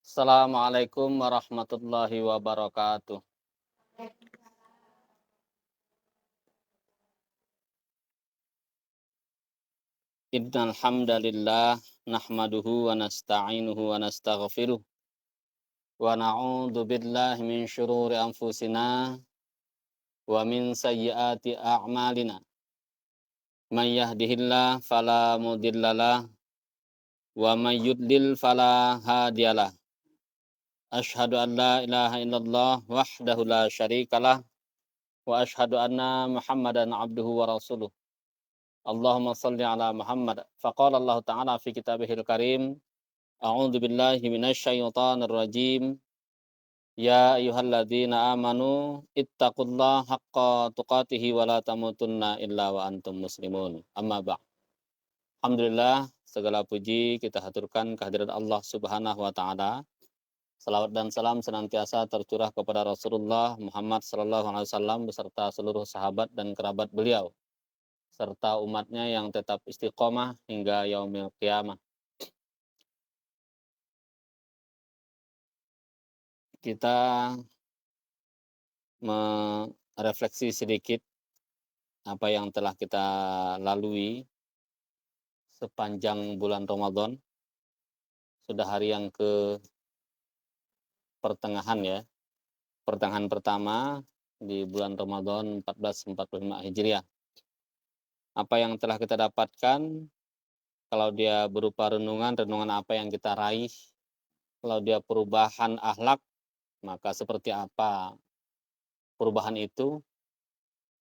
Assalamualaikum warahmatullahi wabarakatuh. Innal hamdalillah nahmaduhu wa nasta'inuhu wa nastaghfiruh wa na'udzu billahi min syururi anfusina wa min sayyiati a'malina. May yahdihillahu fala mudhillalah wa may yudlil fala hadiyalah. Asyhadu an la ilaha illallah wahdahu la syarikalah wa asyhadu anna Muhammadan abduhu wa rasuluh. Allahumma shalli ala Muhammad. Faqala Allah Ta'ala fi kitabihil karim, a'udzu billahi minasyaitonir rajim. Ya ayyuhalladzina amanu ittaqullaha haqqa tuqatih wa la tamutunna illa wa antum muslimun. Amma ba'd. Alhamdulillah, segala puji kita haturkan kehadirat Allah Subhanahu wa taala. Salawat dan salam senantiasa tercurah kepada Rasulullah Muhammad sallallahu alaihi wasallam beserta seluruh sahabat dan kerabat beliau serta umatnya yang tetap istiqomah hingga yaumil qiyamah. Kita merefleksi sedikit apa yang telah kita lalui sepanjang bulan Ramadan. Sudah hari yang ke pertengahan ya. Pertengahan pertama di bulan Ramadan 1445 Hijriah. Apa yang telah kita dapatkan, kalau dia berupa renungan apa yang kita raih, kalau dia perubahan akhlak, maka seperti apa perubahan itu,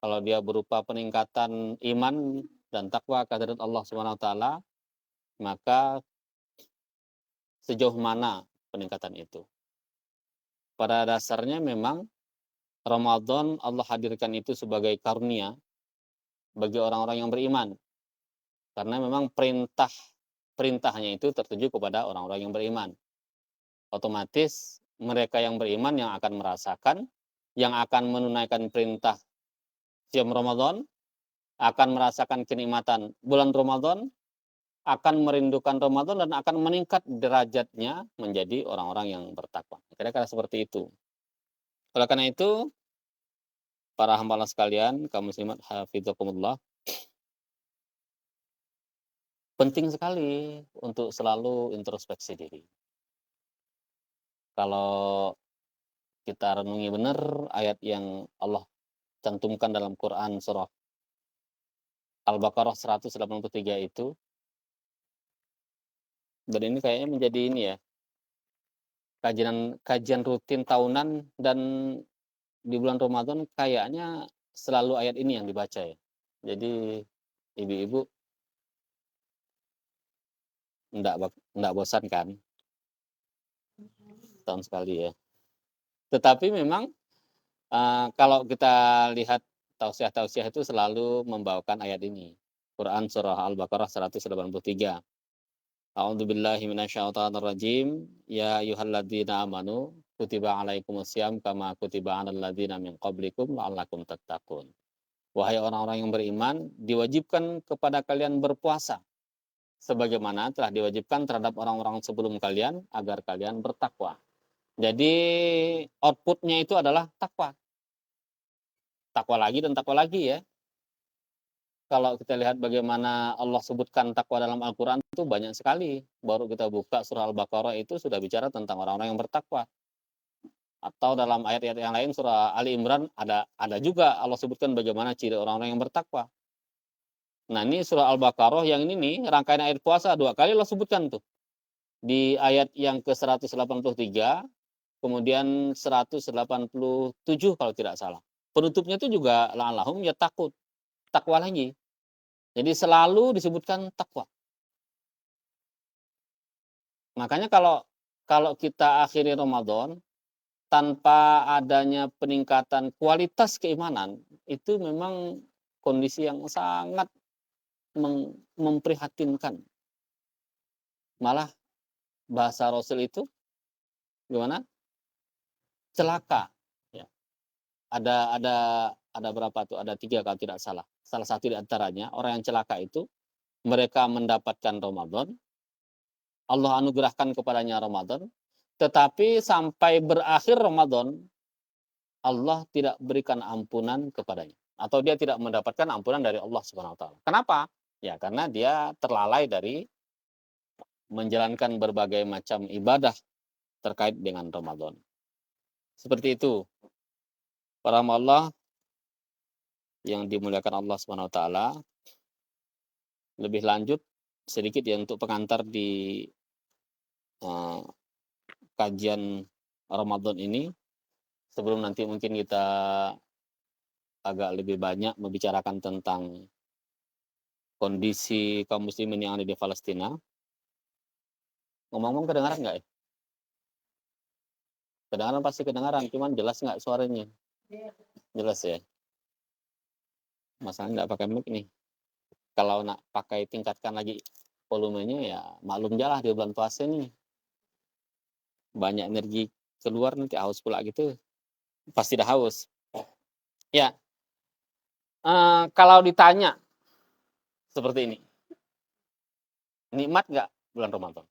kalau dia berupa peningkatan iman dan takwa kehadirat Allah Subhanahu wa taala, maka sejauh mana peningkatan itu. Pada dasarnya memang Ramadan Allah hadirkan itu sebagai karunia bagi orang-orang yang beriman. Karena memang perintahnya itu tertuju kepada orang-orang yang beriman. Otomatis mereka yang beriman yang akan merasakan, yang akan menunaikan perintah siam Ramadan, akan merasakan kenikmatan bulan Ramadan, akan merindukan Ramadan dan akan meningkat derajatnya menjadi orang-orang yang bertakwa. Kira-kira seperti itu. Oleh karena itu, para hamba Allah sekalian, kaum muslimat hafizakumullah, penting sekali untuk selalu introspeksi diri. Kalau kita renungi benar ayat yang Allah cantumkan dalam Quran surah Al-Baqarah 183 itu, dan ini kayaknya menjadi ini ya, kajian rutin tahunan, dan di bulan Ramadan kayaknya selalu ayat ini yang dibaca ya. Jadi ibu-ibu enggak bosan kan tahun sekali ya. Tetapi memang kalau kita lihat tausiah-tausiah itu selalu membawakan ayat ini. Quran surah Al-Baqarah 183. A'udzubillahi minasyaitonirrajim. Ya ayyuhalladzina amanu kutiba alaikumusiyam kama kutiba 'alal ladzina min qablikum la'allakum tattaqun. Wahai orang-orang yang beriman, diwajibkan kepada kalian berpuasa sebagaimana telah diwajibkan terhadap orang-orang sebelum kalian agar kalian bertakwa. Jadi outputnya itu adalah takwa. Takwa lagi dan takwa lagi ya. Kalau kita lihat bagaimana Allah sebutkan takwa dalam Al-Quran itu banyak sekali. Baru kita buka surah Al-Baqarah itu sudah bicara tentang orang-orang yang bertakwa. Atau dalam ayat-ayat yang lain surah Ali Imran ada juga Allah sebutkan bagaimana ciri orang-orang yang bertakwa. Nah ini surah Al-Baqarah yang ini nih rangkaian ayat puasa 2 kali Allah sebutkan tuh. Di ayat yang ke-183, kemudian 187 kalau tidak salah. Penutupnya itu juga la'allahum yattaqun, takwa lagi. Jadi selalu disebutkan takwa. Makanya kalau kita akhiri Ramadan tanpa adanya peningkatan kualitas keimanan, itu memang kondisi yang sangat memprihatinkan. Malah bahasa Rasul itu gimana? Celaka. Ya. Ada berapa tuh? Ada 3 kalau tidak salah. Salah satu di antaranya orang yang celaka itu mereka mendapatkan Ramadan, Allah anugerahkan kepadanya Ramadan, Tetapi sampai berakhir Ramadan, Allah tidak berikan ampunan kepadanya. Atau dia tidak mendapatkan ampunan dari Allah Subhanahu wa taala. Kenapa? Ya karena dia terlalai dari menjalankan berbagai macam ibadah terkait dengan Ramadan. Seperti itu. Para hamba Allah yang dimuliakan Allah Subhanahu wa taala. Lebih lanjut sedikit ya untuk pengantar di kajian Ramadan ini, sebelum nanti mungkin kita agak lebih banyak membicarakan tentang kondisi kaum muslimin yang ada di Palestina. Ngomong-ngomong kedengaran nggak ya? Kedengaran pasti kedengaran, cuman jelas nggak suaranya? Jelas ya? Masalahnya nggak pakai mic nih. Kalau nak pakai tingkatkan lagi volumenya ya maklum jalah di bulan puasa nih. Banyak energi keluar nanti haus pula gitu. Pasti dah haus. Ya, kalau ditanya seperti ini, nikmat nggak bulan Ramadan?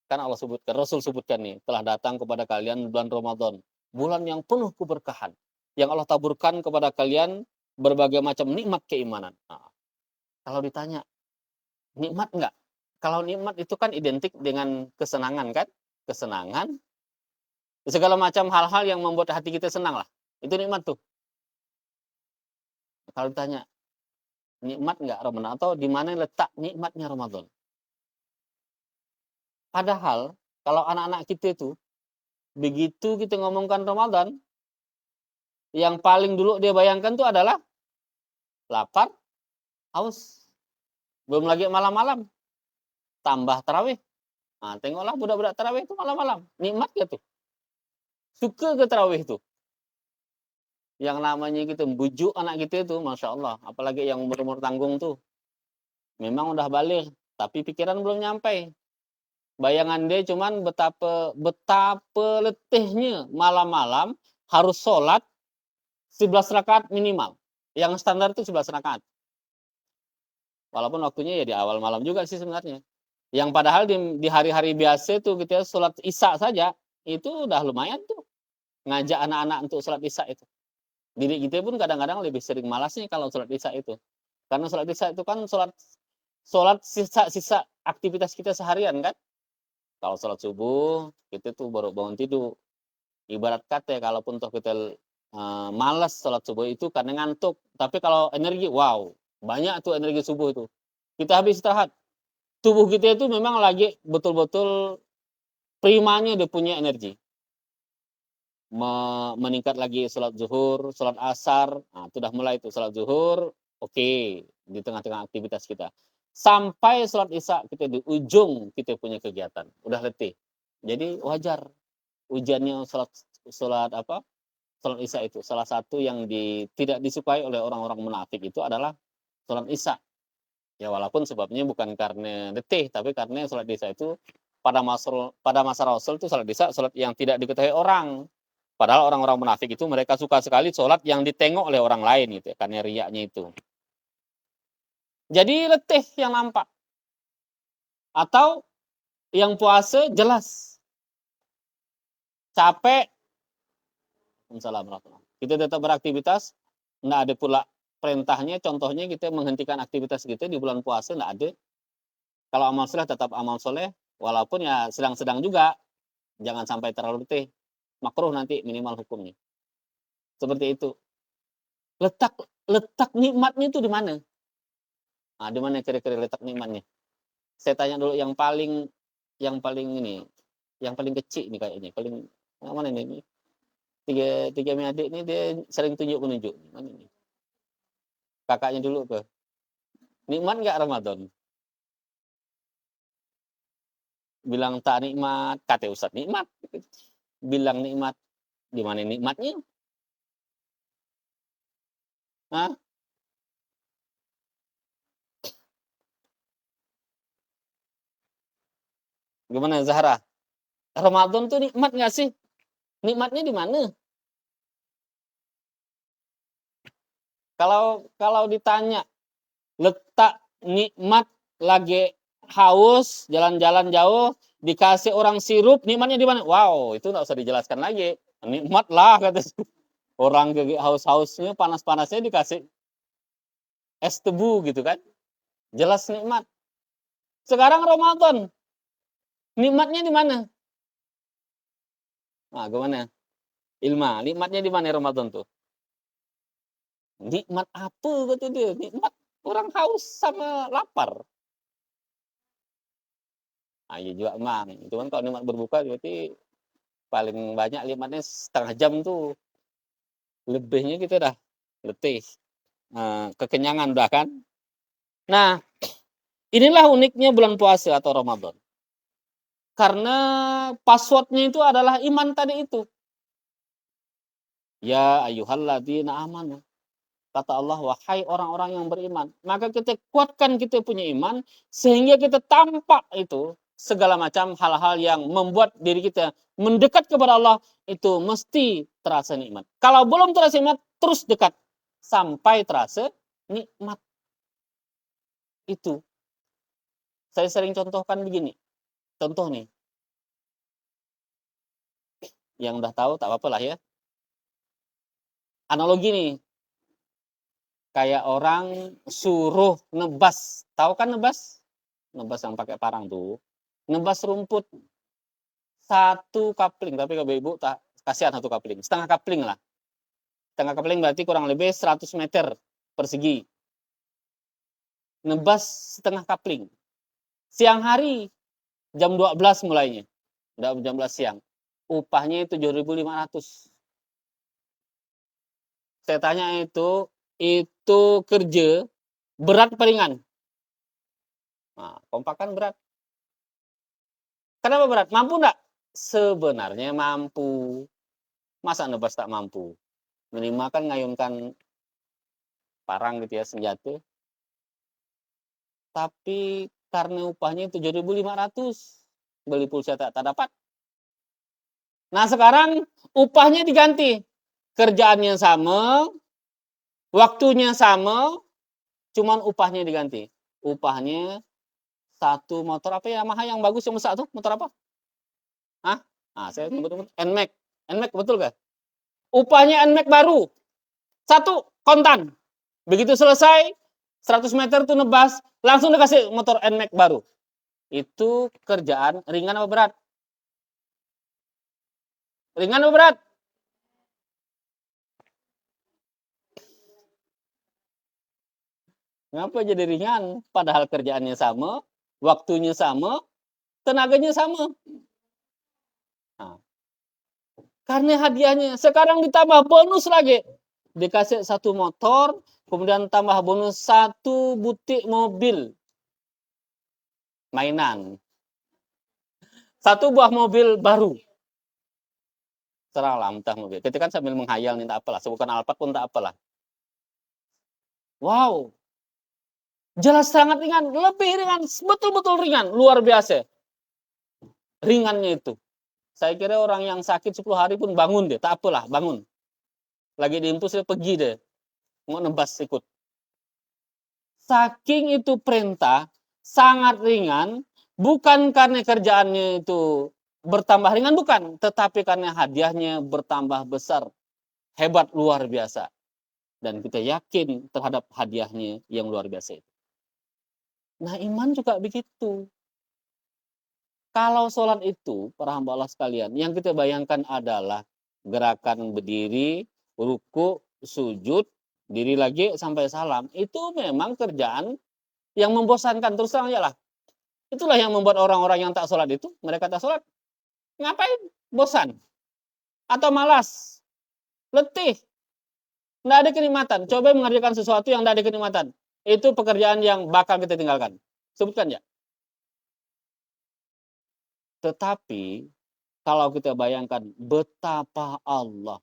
Kan Allah sebutkan, Rasul sebutkan nih, telah datang kepada kalian bulan Ramadan, bulan yang penuh keberkahan, yang Allah taburkan kepada kalian berbagai macam nikmat keimanan. Nah, kalau ditanya, nikmat nggak? Kalau nikmat itu kan identik dengan kesenangan kan? Kesenangan, segala macam hal-hal yang membuat hati kita senang lah. Itu nikmat tuh. Kalau ditanya, nikmat nggak Ramadan? Atau di mana letak nikmatnya Ramadan? Padahal, kalau anak-anak kita itu, begitu kita ngomongkan Ramadan, yang paling dulu dia bayangkan tuh adalah lapar, haus. Belum lagi malam-malam, tambah tarawih. Nah, tengoklah budak-budak tarawih itu malam-malam. Nikmat gak tuh? Suka ke tarawih itu? Yang namanya gitu, bujuk anak kita itu, Masya Allah. Apalagi yang umur-umur tanggung tuh. Memang udah balik, tapi pikiran belum nyampe. Bayangan dia cuman betapa letihnya malam-malam harus sholat 11 rakaat minimal. Yang standar itu 11 rakaat. Walaupun waktunya ya di awal malam juga sih sebenarnya. Yang padahal di hari-hari biasa tuh kita sholat isya saja, itu udah lumayan tuh. Ngajak anak-anak untuk sholat isya itu. Diri kita pun kadang-kadang lebih sering malasnya kalau sholat isya itu. Karena sholat isya itu kan sholat sisa-sisa aktivitas kita seharian kan. Kalau sholat subuh, kita tuh baru bangun tidur. Ibarat kata kalaupun toh kita malas sholat subuh itu karena ngantuk. Tapi kalau energi, wow, banyak tuh energi subuh itu. Kita habis istirahat. Tubuh kita itu memang lagi betul-betul primanya dia punya energi. Meningkat lagi sholat zuhur, sholat asar, nah itu udah mulai tuh sholat zuhur, oke, di tengah-tengah aktivitas kita. Sampai sholat isya kita di ujung kita punya kegiatan, udah letih. Jadi wajar ujiannya sholat isya itu. Salah satu yang tidak disukai oleh orang-orang munafik itu adalah sholat isya. Ya walaupun sebabnya bukan karena letih, tapi karena sholat isya itu pada masa Rasul itu sholat isya sholat yang tidak diketahui orang. Padahal orang-orang munafik itu mereka suka sekali sholat yang ditengok oleh orang lain gitu ya, karena riyaknya itu. Jadi letih yang nampak. Atau yang puasa jelas capek. Kita tetap beraktivitas, nggak ada pula perintahnya. Contohnya kita menghentikan aktivitas kita di bulan puasa nggak ada. Kalau amal soleh tetap amal soleh, walaupun ya sedang-sedang juga, jangan sampai terlalu letih. Makruh nanti minimal hukumnya. Seperti itu. Letak nikmatnya itu di mana? Nah, di mana kira-kira letak nikmatnya? Saya tanya dulu yang paling ini, yang paling kecil nih kayaknya, paling mana ini? Tiga adik ini dia sering tunjuk-menunjuk. Mana ini? Kakaknya dulu ke. Nikmat nggak Ramadan? Bilang tak nikmat, kata Ustadz nikmat. Bilang nikmat, di mana nikmatnya? Hah? Gimana Zahra? Ramadan tuh nikmat nggak sih? Nikmatnya di mana? Kalau ditanya letak nikmat lagi haus, jalan-jalan jauh, dikasih orang sirup, nikmatnya di mana? Wow, itu nggak usah dijelaskan lagi. Nikmat lah kata orang haus-hausnya, panas-panasnya dikasih es tebu gitu kan. Jelas nikmat. Sekarang Ramadan, nikmatnya di mana? Nah, gimana? Ilma, nikmatnya di mana Ramadan tuh? Nikmat apa kata dia? Nikmat orang haus sama lapar. Nah, iya juga emang. Cuman kalau nikmat berbuka berarti paling banyak nikmatnya setengah jam tuh. Lebihnya kita udah letih. Kekenyangan udah kan. Nah, inilah uniknya bulan puasa atau Ramadan. Karena passwordnya itu adalah iman tadi itu. Ya ayyuhalladzina amanu. Kata Allah, wahai orang-orang yang beriman. Maka kita kuatkan kita punya iman, sehingga kita tampak itu segala macam hal-hal yang membuat diri kita mendekat kepada Allah, itu mesti terasa nikmat. Kalau belum terasa nikmat, terus dekat. Sampai terasa nikmat. Itu. Saya sering contohkan begini. Contoh nih. Yang udah tahu, tak apa-apa lah ya. Analogi nih. Kayak orang suruh nebas. Tahu kan nebas? Nebas yang pakai parang tuh. Nebas rumput. Satu kapling. Tapi kalau ibu tak kasihan satu kapling. Setengah kapling lah. Setengah kapling berarti kurang lebih 100 meter persegi. Nebas setengah kapling. Siang hari jam 12 mulainya. Udah jam 12 siang. Upahnya 7.500. Saya tanya itu kerja berat apa ringan? Nah, kompakan berat. Kenapa berat? Mampu enggak? Sebenarnya mampu. Masa nebas tak mampu? Minimal kan ngayunkan parang gitu ya, senjata. Tapi karena upahnya 7.500, beli pulsa tak dapat. Nah sekarang upahnya diganti. Kerjaannya sama, waktunya sama, cuman upahnya diganti. Upahnya satu motor apa ya, Yamaha yang bagus yang besar tuh, motor apa? Hah? Nah, saya sebut NMAX. NMAX betul gak? Upahnya NMAX baru. Satu kontan. Begitu selesai 100 meter tuh nebas, langsung dikasih motor NMAX baru. Itu kerjaan ringan apa berat? Ringan apa berat? Ngapa jadi ringan? Padahal kerjaannya sama, waktunya sama, tenaganya sama. Nah, karena hadiahnya sekarang ditambah bonus lagi. Dikasih satu motor, kemudian tambah bonus satu butik mobil mainan. Satu buah mobil baru. Serahlah entah mobil. Kita kan sambil menghayal nih tak apalah, bukan Alphard pun tak apalah. Wow. Jelas sangat ringan, lebih ringan, betul-betul ringan, luar biasa. Ringannya itu. Saya kira orang yang sakit 10 hari pun bangun deh, tak apalah, bangun. Lagi diimpus dia pergi deh. Mau nebas ikut. Saking itu perintah, sangat ringan, bukan karena kerjaannya itu bertambah ringan, bukan. Tetapi karena hadiahnya bertambah besar. Hebat, luar biasa. Dan kita yakin terhadap hadiahnya yang luar biasa itu. Nah iman juga begitu. Kalau sholat itu, para hamba Allah sekalian, yang kita bayangkan adalah gerakan berdiri, ruku, sujud, diri lagi sampai salam. Itu memang kerjaan yang membosankan, terus terang aja lah. Itulah yang membuat orang-orang yang tak sholat itu, mereka tak sholat. Ngapain? Bosan. Atau malas. Letih. Nggak ada kenikmatan. Coba mengerjakan sesuatu yang nggak ada kenikmatan. Itu pekerjaan yang bakal kita tinggalkan. Sebutkan ya. Tetapi kalau kita bayangkan betapa Allah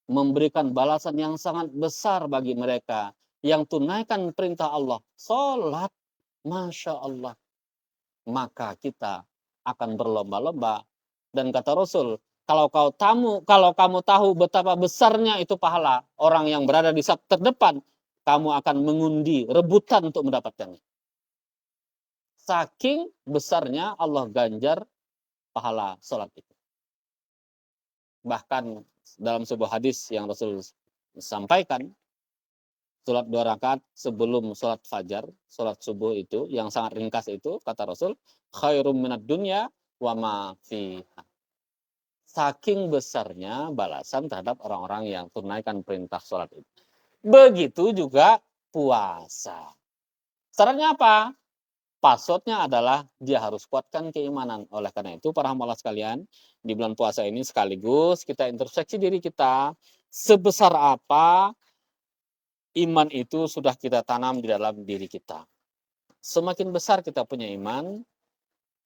memberikan balasan yang sangat besar bagi mereka yang tunaikan perintah Allah, sholat, Masya Allah, maka kita akan berlomba-lomba. Dan kata Rasul, kalau kamu tahu betapa besarnya itu pahala orang yang berada di saf terdepan, kamu akan mengundi rebutan untuk mendapatkannya. Saking besarnya Allah ganjar pahala sholat itu. Bahkan dalam sebuah hadis yang Rasul sampaikan, sholat 2 rakaat sebelum sholat fajar, sholat subuh itu yang sangat ringkas itu, kata Rasul, khairum minad dunya wa ma fiha. Saking besarnya balasan terhadap orang-orang yang tunaikan perintah sholat itu. Begitu juga puasa. Syaratnya apa? Passwordnya adalah dia harus kuatkan keimanan. Oleh karena itu, para hamba Allah sekalian, di bulan puasa ini sekaligus kita introspeksi diri kita, sebesar apa iman itu sudah kita tanam di dalam diri kita. Semakin besar kita punya iman,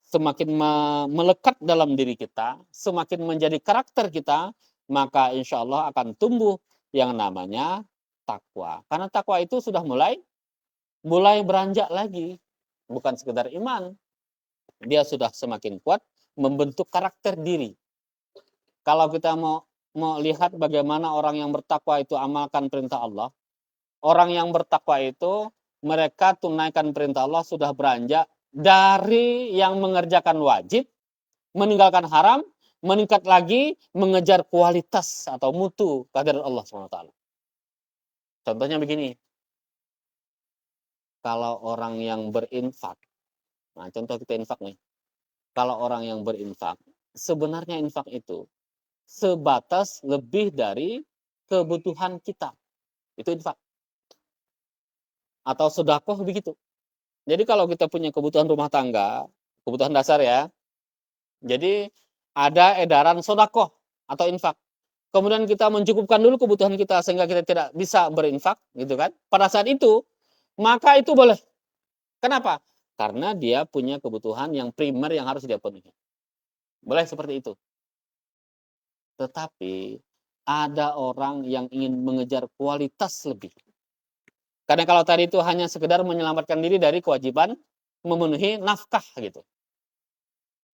semakin melekat dalam diri kita, semakin menjadi karakter kita, maka insya Allah akan tumbuh yang namanya takwa. Karena takwa itu sudah mulai beranjak lagi. Bukan sekedar iman. Dia sudah semakin kuat membentuk karakter diri. Kalau kita mau lihat bagaimana orang yang bertakwa itu amalkan perintah Allah. Orang yang bertakwa itu mereka tunaikan perintah Allah sudah beranjak dari yang mengerjakan wajib, meninggalkan haram, meningkat lagi mengejar kualitas atau mutu kehadirat Allah SWT. Contohnya begini. Kalau orang yang berinfak, nah contoh kita infak nih. Kalau orang yang berinfak, sebenarnya infak itu sebatas lebih dari kebutuhan kita. Itu infak. Atau sedekah begitu. Jadi kalau kita punya kebutuhan rumah tangga, kebutuhan dasar ya. Jadi ada edaran sedekah atau infak. Kemudian kita mencukupkan dulu kebutuhan kita sehingga kita tidak bisa berinfak, gitu kan? Pada saat itu, maka itu boleh. Kenapa? Karena dia punya kebutuhan yang primer yang harus dia penuhi. Boleh seperti itu. Tetapi ada orang yang ingin mengejar kualitas lebih. Karena kalau tadi itu hanya sekedar menyelamatkan diri dari kewajiban memenuhi nafkah gitu.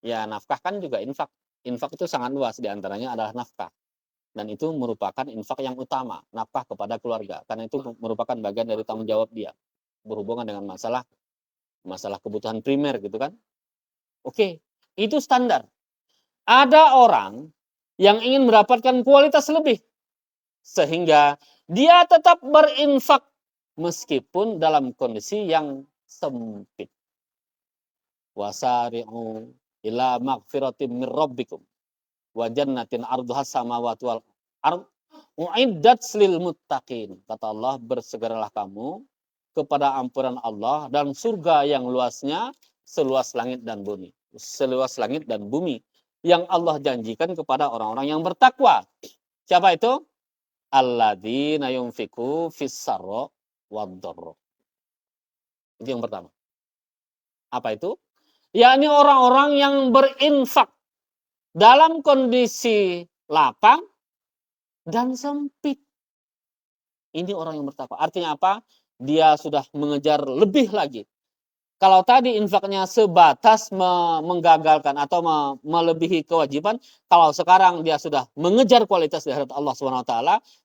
Ya nafkah kan juga infak. Infak itu sangat luas, diantaranya adalah nafkah. Dan itu merupakan infak yang utama, nafkah kepada keluarga. Karena itu merupakan bagian dari tanggung jawab dia. Berhubungan dengan masalah kebutuhan primer gitu kan. Oke, itu standar. Ada orang yang ingin mendapatkan kualitas lebih. Sehingga dia tetap berinfak meskipun dalam kondisi yang sempit. Wasari'u ila magfiratin min rabbikum wa jannatin arduhas samawati wal ard uiddat lil muttaqin. Kata Allah, bersegeralah kamu kepada ampunan Allah dan surga yang luasnya seluas langit dan bumi. Seluas langit dan bumi yang Allah janjikan kepada orang-orang yang bertakwa. Siapa itu? Alladzina yunfiqu fis-sarra wad-dharra. Itu yang pertama. Apa itu? Yakni orang-orang yang berinfak dalam kondisi lapang dan sempit. Ini orang yang bertakwa. Artinya apa? Dia sudah mengejar lebih lagi. Kalau tadi infaknya sebatas menggagalkan atau melebihi kewajiban, kalau sekarang dia sudah mengejar kualitas di hadapan Allah SWT,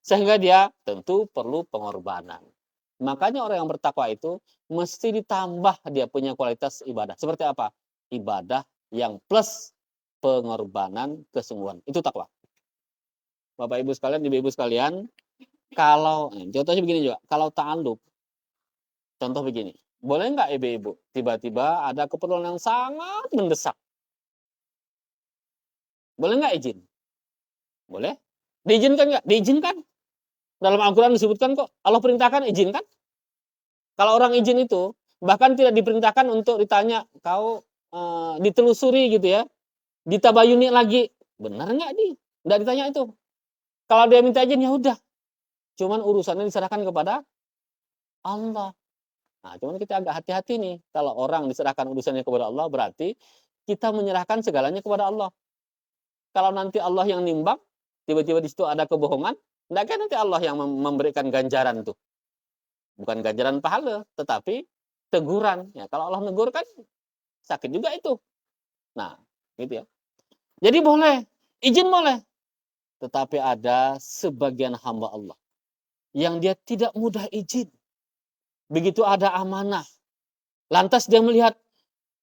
sehingga dia tentu perlu pengorbanan. Makanya orang yang bertakwa itu mesti ditambah dia punya kualitas ibadah. Seperti apa? Ibadah yang plus pengorbanan kesungguhan. Itu takwa. Bapak Ibu sekalian, Ibu-ibu sekalian, kalau contohnya begini juga, kalau ta'alluq, contoh begini, boleh nggak ibu-ibu tiba-tiba ada keperluan yang sangat mendesak? Boleh nggak izin? Boleh. Diizinkan nggak? Diizinkan. Dalam Al-Quran disebutkan kok, Allah perintahkan izinkan. Kalau orang izin itu, bahkan tidak diperintahkan untuk ditanya, kau ditelusuri gitu ya, ditabayuni lagi, benar nggak di? Nggak ditanya itu. Kalau dia minta izin ya udah. Cuman urusannya diserahkan kepada Allah. Nah, cuman kita agak hati-hati nih. Kalau orang diserahkan urusannya kepada Allah, berarti kita menyerahkan segalanya kepada Allah. Kalau nanti Allah yang nimbang, tiba-tiba di situ ada kebohongan, enggak kan nanti Allah yang memberikan ganjaran tuh. Bukan ganjaran pahala, tetapi teguran. Ya, kalau Allah negur kan sakit juga itu. Nah, gitu ya. Jadi boleh, izin boleh. Tetapi ada sebagian hamba Allah yang dia tidak mudah izin. Begitu ada amanah. Lantas dia melihat,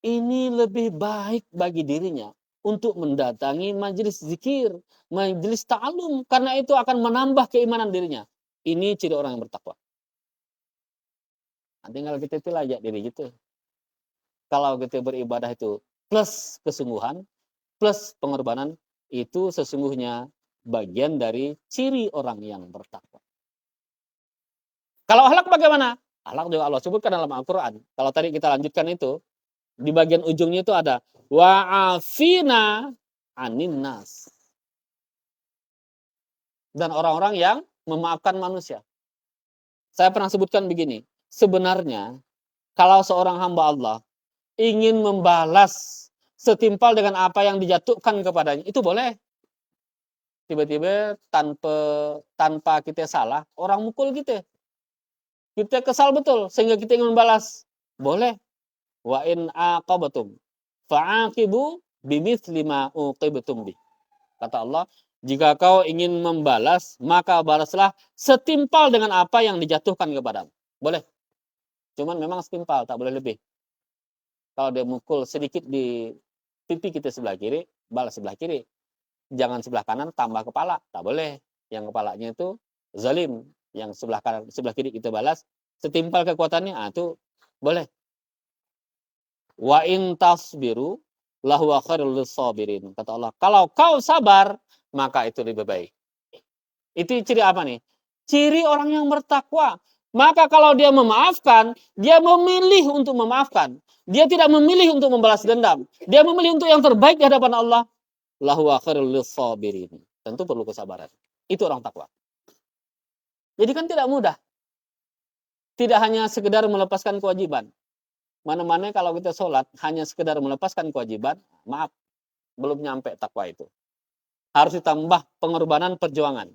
ini lebih baik bagi dirinya untuk mendatangi majelis zikir, majelis ta'alum, karena itu akan menambah keimanan dirinya. Ini ciri orang yang bertakwa. Nah, tinggal kita itu lajak diri gitu. Kalau kita beribadah itu plus kesungguhan, plus pengorbanan, itu sesungguhnya bagian dari ciri orang yang bertakwa. Kalau akhlak bagaimana? Akhlak juga Allah sebutkan dalam Al-Quran. Kalau tadi kita lanjutkan itu, di bagian ujungnya itu ada wa'afina anin nas. Dan orang-orang yang memaafkan manusia. Saya pernah sebutkan begini, sebenarnya kalau seorang hamba Allah ingin membalas setimpal dengan apa yang dijatuhkan kepadanya, itu boleh. Tiba-tiba tanpa kita salah, orang mukul kita. Kita kesal betul sehingga kita ingin membalas. Boleh. Wa in aqabatum fa'aqibu bimithli ma uqibtum bi. Kata Allah, jika kau ingin membalas, maka balaslah setimpal dengan apa yang dijatuhkan kepadamu. Boleh. Cuman memang setimpal, tak boleh lebih. Kalau dia mukul sedikit di pipi kita sebelah kiri, balas sebelah kiri. Jangan sebelah kanan tambah kepala, tak boleh. Yang kepalanya itu zalim, yang sebelah kanan, sebelah kiri kita balas, setimpal kekuatannya, itu boleh. Wa in tasbiru lahu khairul sabirin. Kata Allah, kalau kau sabar, maka itu lebih baik. Itu ciri apa nih? Ciri orang yang bertakwa. Maka kalau dia memaafkan, dia memilih untuk memaafkan. Dia tidak memilih untuk membalas dendam. Dia memilih untuk yang terbaik di hadapan Allah. Lahu khairul sabirin. Tentu perlu kesabaran. Itu orang takwa. Jadi kan tidak mudah. Tidak hanya sekedar melepaskan kewajiban. Mana-mana kalau kita sholat hanya sekedar melepaskan kewajiban, maaf, belum nyampe takwa itu. Harus ditambah pengorbanan perjuangan.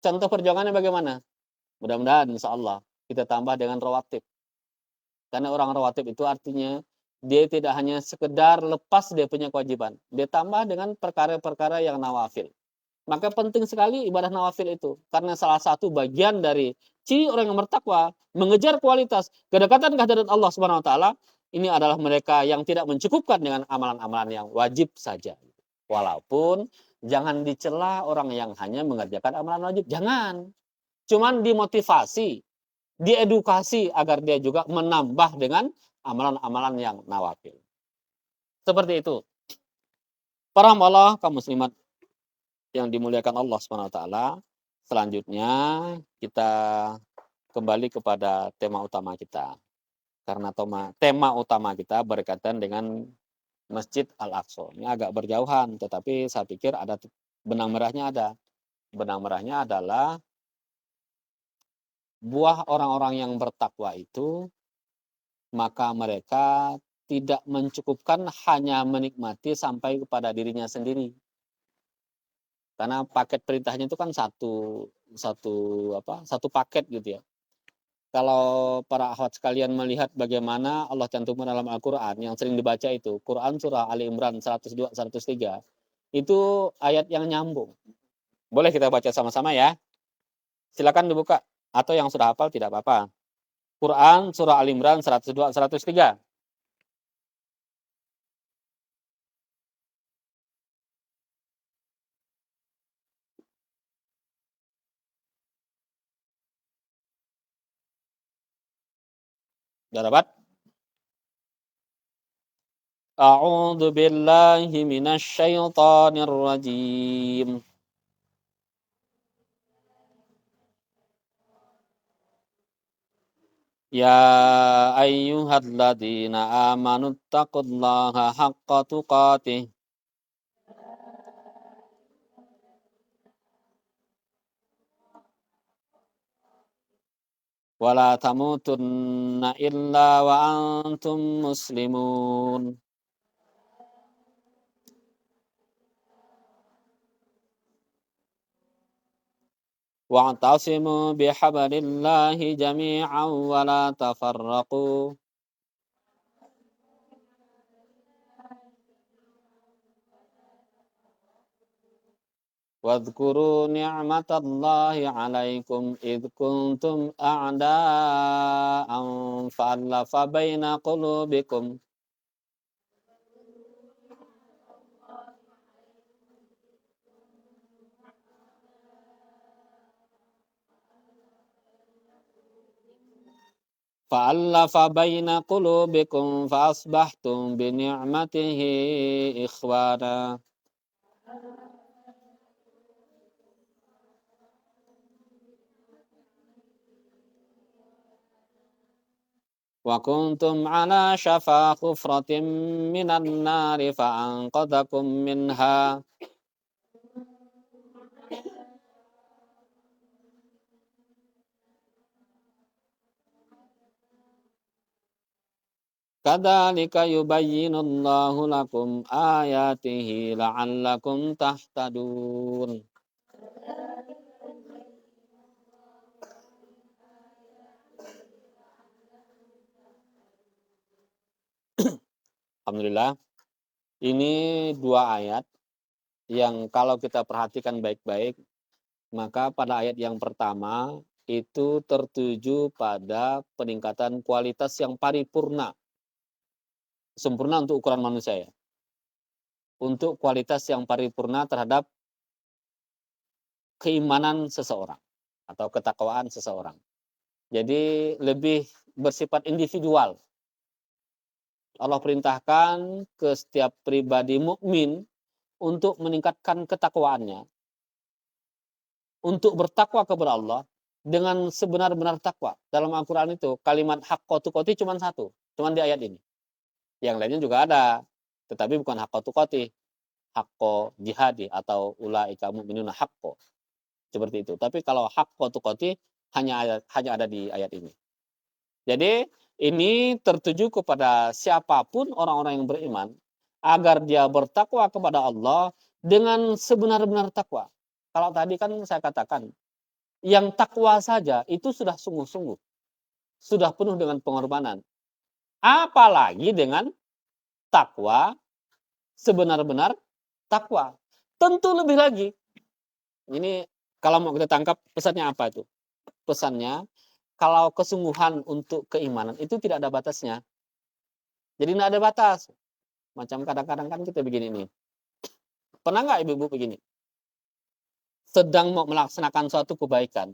Contoh perjuangannya bagaimana? Mudah-mudahan insya Allah kita tambah dengan rawatib. Karena orang rawatib itu artinya dia tidak hanya sekedar lepas dia punya kewajiban. Dia tambah dengan perkara-perkara yang nawafil. Maka penting sekali ibadah nawafil itu. Karena salah satu bagian dari ciri orang yang bertakwa, mengejar kualitas, kedekatan kehadirat Allah Subhanahu wa taala, ini adalah mereka yang tidak mencukupkan dengan amalan-amalan yang wajib saja. Walaupun jangan dicela orang yang hanya mengerjakan amalan wajib, jangan. Cuman dimotivasi, diedukasi agar dia juga menambah dengan amalan-amalan yang nawafil. Seperti itu. Para hamba kaum muslimat yang dimuliakan Allah Subhanahu wa taala, selanjutnya kita kembali kepada tema utama kita. Karena tema utama kita berkaitan dengan Masjid Al-Aqsa. Ini agak berjauhan, tetapi saya pikir ada benang merahnya ada. Benang merahnya adalah buah orang-orang yang bertakwa itu, maka mereka tidak mencukupkan hanya menikmati sampai kepada dirinya sendiri. Karena paket perintahnya itu kan satu paket gitu ya. Kalau para akhwat sekalian melihat bagaimana Allah cantumkan dalam Al-Quran yang sering dibaca itu, Quran surah Ali Imran 102, 103, itu ayat yang nyambung. Boleh kita baca sama-sama ya. Silakan dibuka. Atau yang sudah hafal tidak apa-apa. Quran surah Ali Imran 102, 103. Sudah dapat? A'udzu billahi minasy syaithanir rajim. Ya ayyuhalladzina amanu taqullaha haqqa tuqatih wa la tamutunna illa wa antum muslimun. Wa'tasimu bihablillahi jami'an wa la tafarraqu. Wadhkuru ni'matallahi 'alaikum idh kuntum a'da'an fa'alafa baina qulubikum fa'allafa baina qulubikum fa'asbahtum bi ni'matihi ikhwana. Wa kuntum ala syafa khufratin minan nari fa'anqadhakum minha. Kadzalika yubayyinullahu lakum ayatihi la'allakum tahtadun. Alhamdulillah, ini dua ayat yang kalau kita perhatikan baik-baik, maka pada ayat yang pertama itu tertuju pada peningkatan kualitas yang paripurna, sempurna untuk ukuran manusia ya. Untuk kualitas yang paripurna terhadap keimanan seseorang atau ketakwaan seseorang. Jadi lebih bersifat individual. Allah perintahkan ke setiap pribadi mukmin untuk meningkatkan ketakwaannya, untuk bertakwa kepada Allah dengan sebenar-benar takwa. Dalam Al-Quran itu kalimat haqqa tuqati cuma satu, cuma di ayat ini. Yang lainnya juga ada, tetapi bukan haqqa tuqati, haqqa jihadi atau ulaika mu'minuna haqqo. Seperti itu. Tapi kalau haqqa tuqati hanya ada di ayat ini. Jadi ini tertuju kepada siapapun orang-orang yang beriman agar dia bertakwa kepada Allah dengan sebenar-benar takwa. Kalau tadi kan saya katakan, yang takwa saja itu sudah sungguh-sungguh, sudah penuh dengan pengorbanan. Apalagi dengan takwa, sebenar-benar takwa. Tentu lebih lagi. Ini kalau mau kita tangkap pesannya apa itu? Pesannya, kalau kesungguhan untuk keimanan itu tidak ada batasnya. Jadi tidak ada batas. Macam kadang-kadang kan kita begini nih. Pernah nggak ibu-ibu begini? Sedang mau melaksanakan suatu kebaikan,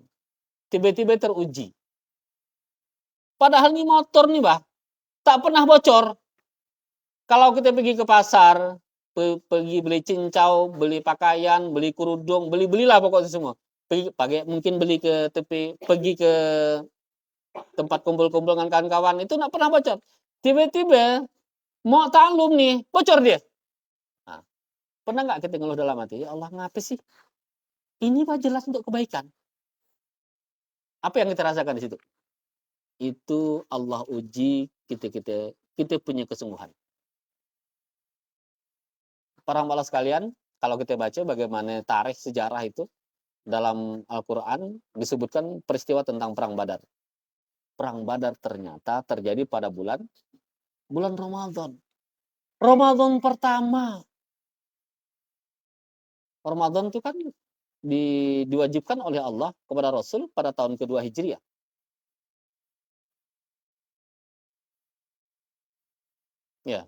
tiba-tiba teruji. Padahal ini motor nih, Bah, tak pernah bocor. Kalau kita pergi ke pasar, pergi beli cincau, beli pakaian, beli kerudung, belilah pokoknya semua. Mungkin beli ke tepi, pergi ke tempat kumpul-kumpul dengan kawan-kawan, itu nggak pernah bocor. Tiba-tiba mau taklum nih, bocor dia. Nah, pernah nggak kita ngeluh dalam hati, ya Allah ngapa sih? Ini mah jelas untuk kebaikan. Apa yang kita rasakan di situ? Itu Allah uji kita punya kesungguhan. Para hamba sekalian, kalau kita baca bagaimana tarikh sejarah itu dalam Al-Quran disebutkan peristiwa tentang perang Badar. Perang Badar ternyata terjadi pada bulan Ramadan. Ramadan pertama. Ramadan itu kan diwajibkan oleh Allah kepada Rasul pada tahun kedua Hijriah. Ya,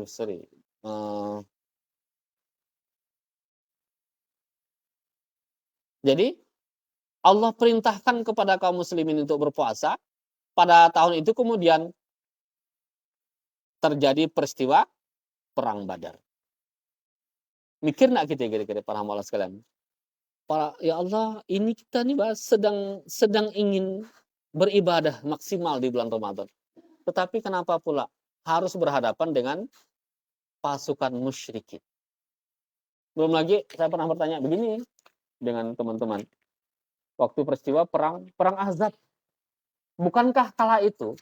sorry. Jadi Allah perintahkan kepada kaum muslimin untuk berpuasa. Pada tahun itu kemudian terjadi peristiwa perang Badar. Mikir nggak kita kira-kira para hamba sekalian? Ya Allah, ini kita nih Mas, sedang ingin beribadah maksimal di bulan Ramadan. Tetapi kenapa pula harus berhadapan dengan pasukan musyrikin? Belum lagi saya pernah bertanya begini dengan teman-teman. Waktu peristiwa perang Ahzab. Bukankah kala itu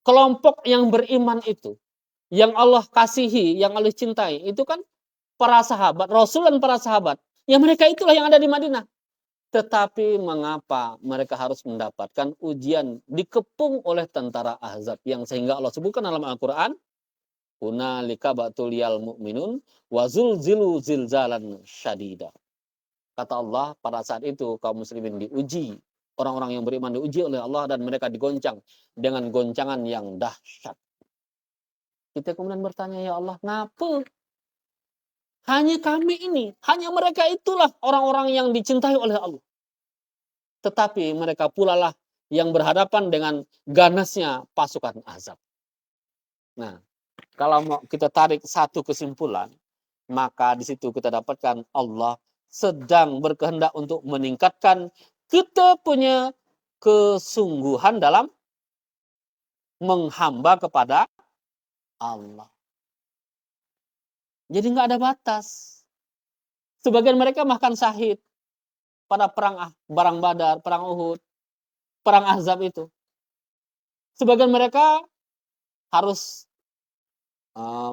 kelompok yang beriman itu, yang Allah kasihi, yang Allah cintai, itu kan para sahabat, Rasul dan para sahabat. Ya mereka itulah yang ada di Madinah. Tetapi mengapa mereka harus mendapatkan ujian dikepung oleh tentara Ahzab yang sehingga Allah sebutkan dalam Al-Quran, hunalika ba'tuliyal mu'minun wa zulzilu zilzalan syadida. Kata Allah, pada saat itu kaum muslimin diuji, orang-orang yang beriman diuji oleh Allah dan mereka digoncang dengan goncangan yang dahsyat. Kita kemudian bertanya, ya Allah, ngapa? Hanya kami ini, hanya mereka itulah orang-orang yang dicintai oleh Allah. Tetapi mereka pula lah yang berhadapan dengan ganasnya pasukan azab. Nah, kalau mau kita tarik satu kesimpulan, maka di situ kita dapatkan Allah sedang berkehendak untuk meningkatkan kita punya kesungguhan dalam menghamba kepada Allah. Jadi nggak ada batas. Sebagian mereka bahkan syahid pada perang Badar, perang Uhud, perang Ahzab itu. Sebagian mereka harus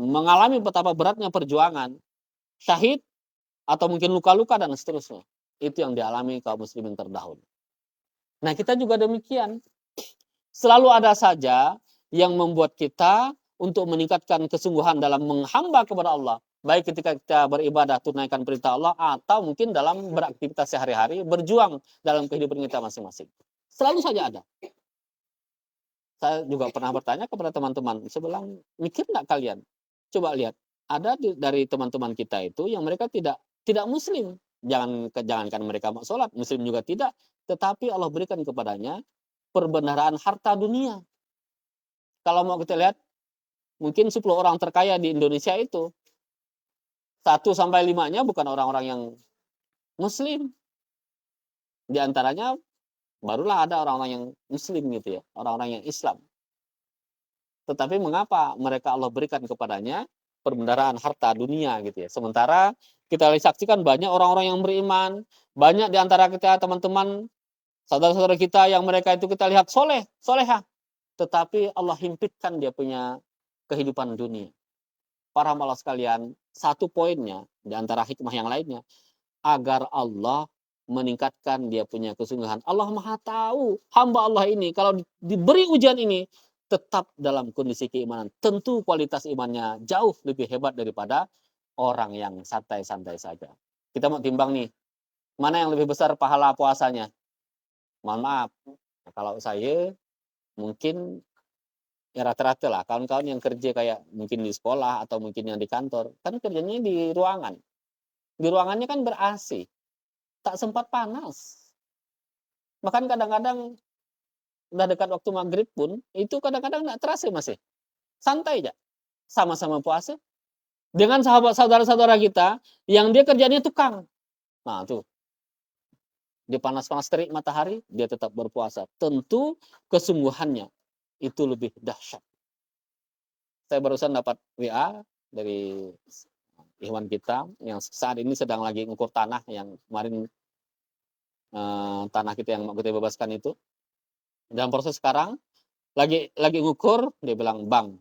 mengalami betapa beratnya perjuangan, syahid atau mungkin luka-luka dan seterusnya. Itu yang dialami kaum muslimin terdahulu. Nah, kita juga demikian. Selalu ada saja yang membuat kita untuk meningkatkan kesungguhan dalam menghamba kepada Allah. Baik ketika kita beribadah, tunaikan perintah Allah, atau mungkin dalam beraktivitas sehari-hari, berjuang dalam kehidupan kita masing-masing. Selalu saja ada. Saya juga pernah bertanya kepada teman-teman, saya bilang, mikir nggak kalian? Coba lihat, ada dari teman-teman kita itu yang mereka tidak muslim. Jangankan mereka mau sholat, muslim juga tidak. Tetapi Allah berikan kepadanya perbendaharaan harta dunia. Kalau mau kita lihat, mungkin 10 orang terkaya di Indonesia itu, 1-5-nya bukan orang-orang yang muslim. Di antaranya barulah ada orang-orang yang muslim gitu ya, orang-orang yang Islam. Tetapi mengapa mereka Allah berikan kepadanya perbendaharaan harta dunia gitu ya. Sementara kita saksikan banyak orang-orang yang beriman, banyak di antara kita teman-teman, saudara-saudara kita yang mereka itu kita lihat solehah. Tetapi Allah himpitkan dia punya kehidupan dunia. Para malah sekalian, satu poinnya di antara hikmah yang lainnya, agar Allah meningkatkan dia punya kesungguhan. Allah Maha tahu hamba Allah ini kalau diberi ujian ini tetap dalam kondisi keimanan. Tentu kualitas imannya jauh lebih hebat daripada orang yang santai-santai saja. Kita mau timbang nih, mana yang lebih besar pahala puasanya? Mohon maaf, kalau saya mungkin ya rata-rata lah kawan-kawan yang kerja kayak mungkin di sekolah atau mungkin yang di kantor, kan kerjanya di ruangan. Di ruangannya kan ber-AC, tak sempat panas. Bahkan kadang-kadang udah dekat waktu maghrib pun, itu kadang-kadang nggak terasa masih. Santai aja. Sama-sama puasa. Dengan saudara-saudara kita, yang dia kerjanya tukang. Nah tuh, di panas-panas terik matahari, dia tetap berpuasa. Tentu kesungguhannya itu lebih dahsyat. Saya barusan dapat WA dari ikhwan kita, yang saat ini sedang lagi ngukur tanah, yang kemarin tanah kita yang mau kita bebaskan itu. Dalam proses sekarang, lagi ngukur, dia bilang, "Bang,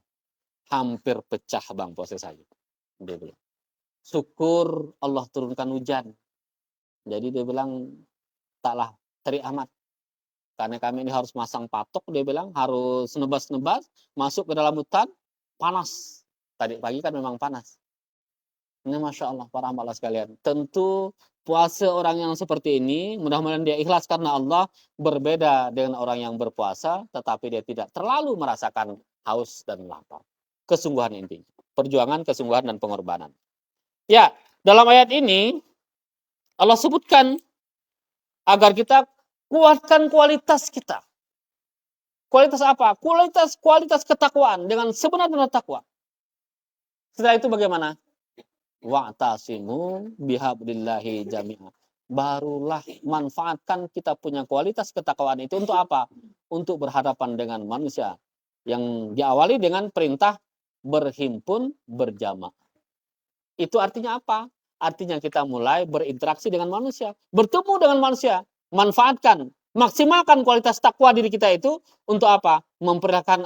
hampir pecah bang proses saya." Dia bilang. Syukur Allah turunkan hujan. Jadi dia bilang, taklah terik amat. Karena kami ini harus masang patok, dia bilang, harus nebas-nebas, masuk ke dalam hutan, panas. Tadi pagi kan memang panas. Ini Masya Allah, para hamba Allah sekalian. Tentu puasa orang yang seperti ini, mudah-mudahan dia ikhlas karena Allah, berbeda dengan orang yang berpuasa, tetapi dia tidak terlalu merasakan haus dan lapar. Kesungguhan intinya. Perjuangan, kesungguhan, dan pengorbanan. Ya, dalam ayat ini, Allah sebutkan agar kita kuatkan kualitas kita. Kualitas apa? Kualitas ketakwaan dengan sebenar-benar takwa. Setelah itu bagaimana? Wa'tasimu bihablillahi jami'a. Barulah manfaatkan kita punya kualitas ketakwaan itu untuk apa? Untuk berhadapan dengan manusia. Yang diawali dengan perintah berhimpun berjamaah. Itu artinya apa? Artinya kita mulai berinteraksi dengan manusia. Bertemu dengan manusia. Manfaatkan. Maksimalkan kualitas takwa diri kita itu untuk apa? Memperlihatkan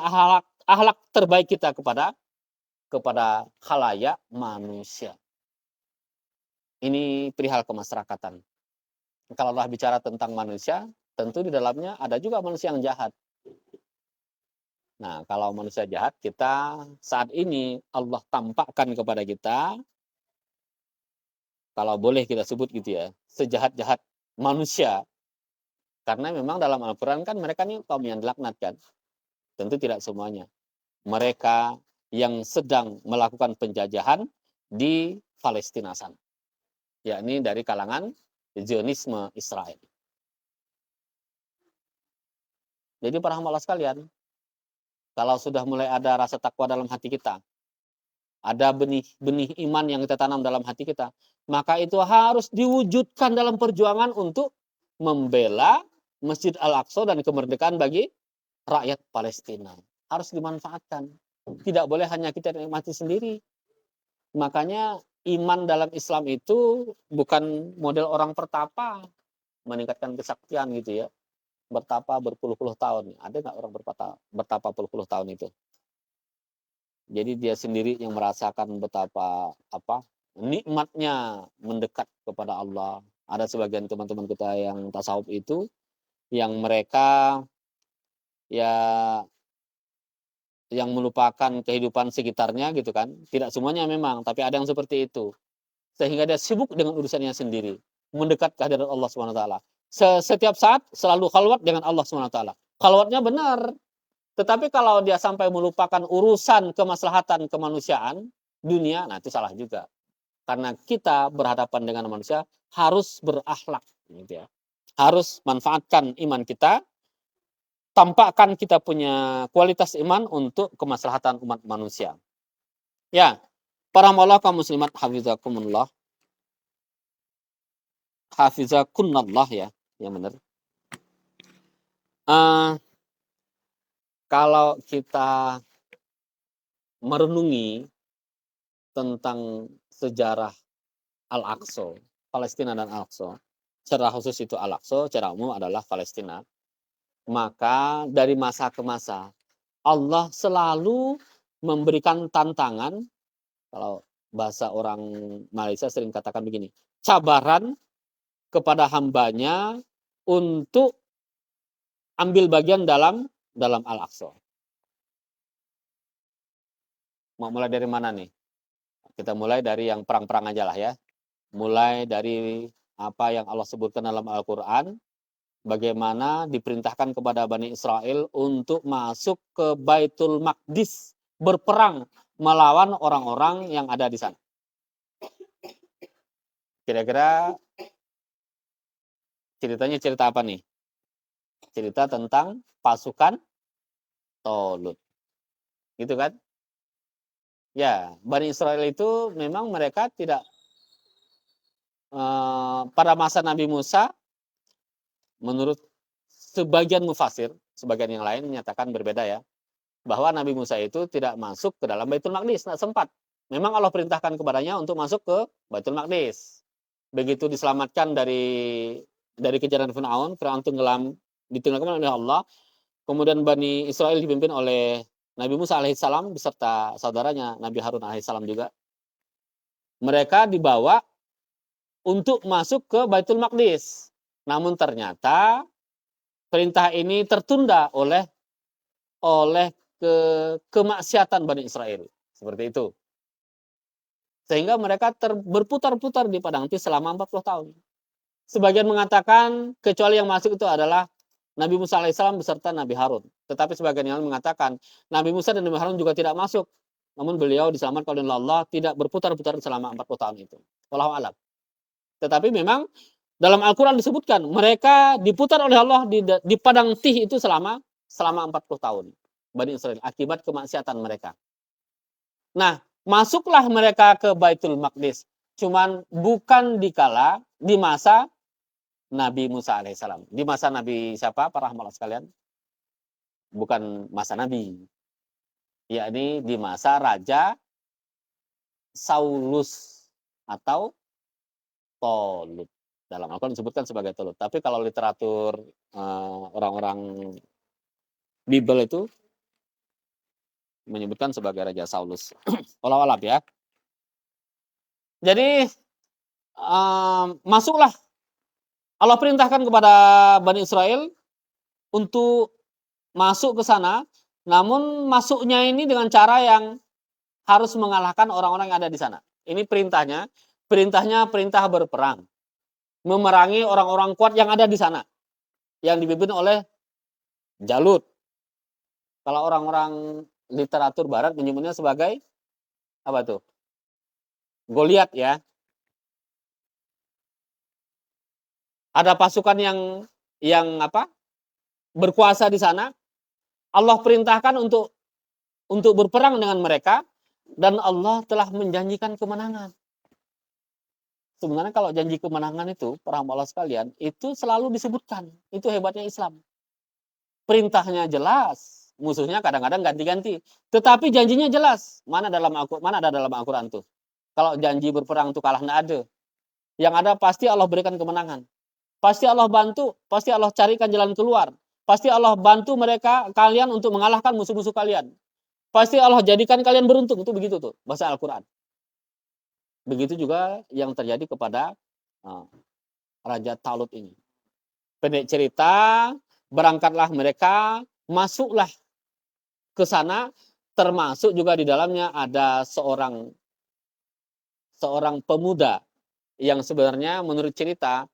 akhlak terbaik kita kepada khalayak manusia. Ini perihal kemasyarakatan. Kalau Allah bicara tentang manusia, tentu di dalamnya ada juga manusia yang jahat. Nah, kalau manusia jahat, kita saat ini Allah tampakkan kepada kita, kalau boleh kita sebut gitu ya, sejahat-jahat manusia. Karena memang dalam Al-Quran kan mereka ini kaum yang dilaknat kan. Tentu tidak semuanya. Mereka yang sedang melakukan penjajahan di Palestina sana. Yakni dari kalangan Zionisme Israel. Jadi para hamba Allah sekalian, kalau sudah mulai ada rasa takwa dalam hati kita, ada benih-benih iman yang kita tanam dalam hati kita, maka itu harus diwujudkan dalam perjuangan untuk membela Masjid Al-Aqsa dan kemerdekaan bagi rakyat Palestina. Harus dimanfaatkan. Tidak boleh hanya kita nikmati sendiri. Makanya iman dalam Islam itu bukan model orang pertapa, meningkatkan kesaktian gitu ya. Bertapa berpuluh-puluh tahun. Ada nggak orang bertapa puluh-puluh tahun itu? Jadi dia sendiri yang merasakan betapa nikmatnya mendekat kepada Allah. Ada sebagian teman-teman kita yang tasawuf itu yang mereka ya yang melupakan kehidupan sekitarnya gitu kan. Tidak semuanya memang, tapi ada yang seperti itu. Sehingga dia sibuk dengan urusannya sendiri, mendekat ke hadirat Allah Subhanahu wa taala. Setiap saat selalu khalwat dengan Allah Subhanahu wa taala. Khalwatnya benar, tetapi kalau dia sampai melupakan urusan kemaslahatan kemanusiaan dunia, nah itu salah juga. Karena kita berhadapan dengan manusia harus berakhlak gitu ya. Harus manfaatkan iman kita, tampakkan kita punya kualitas iman untuk kemaslahatan umat manusia. Ya, para maula kaum muslimat hafizakumullah. Hafizakunallah ya, yang benar. Kalau kita merenungi tentang sejarah Al-Aqsa, Palestina dan Al-Aqsa, secara khusus itu Al-Aqsa, secara umum adalah Palestina, maka dari masa ke masa Allah selalu memberikan tantangan, kalau bahasa orang Malaysia sering katakan begini, cabaran kepada hambanya untuk ambil bagian dalam Al-Aqsa. Mau mulai dari mana nih? Kita mulai dari yang perang-perang aja lah ya. Mulai dari apa yang Allah sebutkan dalam Al-Quran, bagaimana diperintahkan kepada Bani Israel untuk masuk ke Baitul Maqdis, berperang melawan orang-orang yang ada di sana. Kira-kira ceritanya cerita apa nih? Cerita tentang pasukan Tolut. Gitu kan? Ya, Bani Israel itu memang mereka tidak pada masa Nabi Musa, menurut sebagian mufasir, sebagian yang lain menyatakan berbeda ya, bahwa Nabi Musa itu tidak masuk ke dalam Baitul Maqdis, tidak sempat. Memang Allah perintahkan kepadanya untuk masuk ke Baitul Maqdis. Begitu diselamatkan dari kejaran Firaun tenggelam, ditenggelamkan oleh Allah. Kemudian Bani Israel dipimpin oleh Nabi Musa alaihissalam beserta saudaranya Nabi Harun alaihissalam juga. Mereka dibawa untuk masuk ke Baitul Maqdis. Namun ternyata perintah ini tertunda oleh kemaksiatan Bani Israel. Seperti itu. Sehingga mereka berputar-putar di padang Tis selama 40 tahun. Sebagian mengatakan kecuali yang masuk itu adalah Nabi Musa alaihissalam beserta Nabi Harun. Tetapi sebagian yang mengatakan Nabi Musa dan Nabi Harun juga tidak masuk. Namun beliau diselamatkan oleh Allah, tidak berputar-putar selama 40 tahun itu. Wallahu a'lam. Tetapi memang dalam Al-Quran disebutkan mereka diputar oleh Allah di padang Tih itu selama 40 tahun. Bani Israel akibat kemaksiatan mereka. Nah, masuklah mereka ke Baitul Maqdis. Cuman bukan di masa Nabi Musa alaihissalam. Di masa Nabi siapa? Para rahmat sekalian. Bukan masa Nabi. Yakni di masa Raja Saulus atau Tolut. Dalam Al-Quran disebutkan sebagai Tolut. Tapi kalau literatur orang-orang Bible itu menyebutkan sebagai Raja Saulus. Wallahu a'lam ya. Jadi masuklah, Allah perintahkan kepada Bani Israel untuk masuk ke sana, namun masuknya ini dengan cara yang harus mengalahkan orang-orang yang ada di sana. Ini perintahnya perintah berperang. Memerangi orang-orang kuat yang ada di sana. Yang dipimpin oleh Jalut. Kalau orang-orang literatur barat menyebutnya sebagai apa tuh? Goliat ya. Ada pasukan yang apa? berkuasa di sana. Allah perintahkan untuk berperang dengan mereka, dan Allah telah menjanjikan kemenangan. Sebenarnya kalau janji kemenangan itu, para hamba Allah sekalian, itu selalu disebutkan. Itu hebatnya Islam. Perintahnya jelas, musuhnya kadang-kadang ganti-ganti. Tetapi janjinya jelas. Mana ada dalam Al-Quran tuh? Kalau janji berperang itu kalah, nggak ada. Yang ada pasti Allah berikan kemenangan. Pasti Allah bantu, pasti Allah carikan jalan keluar. Pasti Allah bantu kalian untuk mengalahkan musuh-musuh kalian. Pasti Allah jadikan kalian beruntung. Itu begitu tuh, bahasa Al-Quran. Begitu juga yang terjadi kepada Raja Talut ini. Pendek cerita, berangkatlah mereka, masuklah ke sana, termasuk juga di dalamnya ada seorang pemuda yang sebenarnya menurut cerita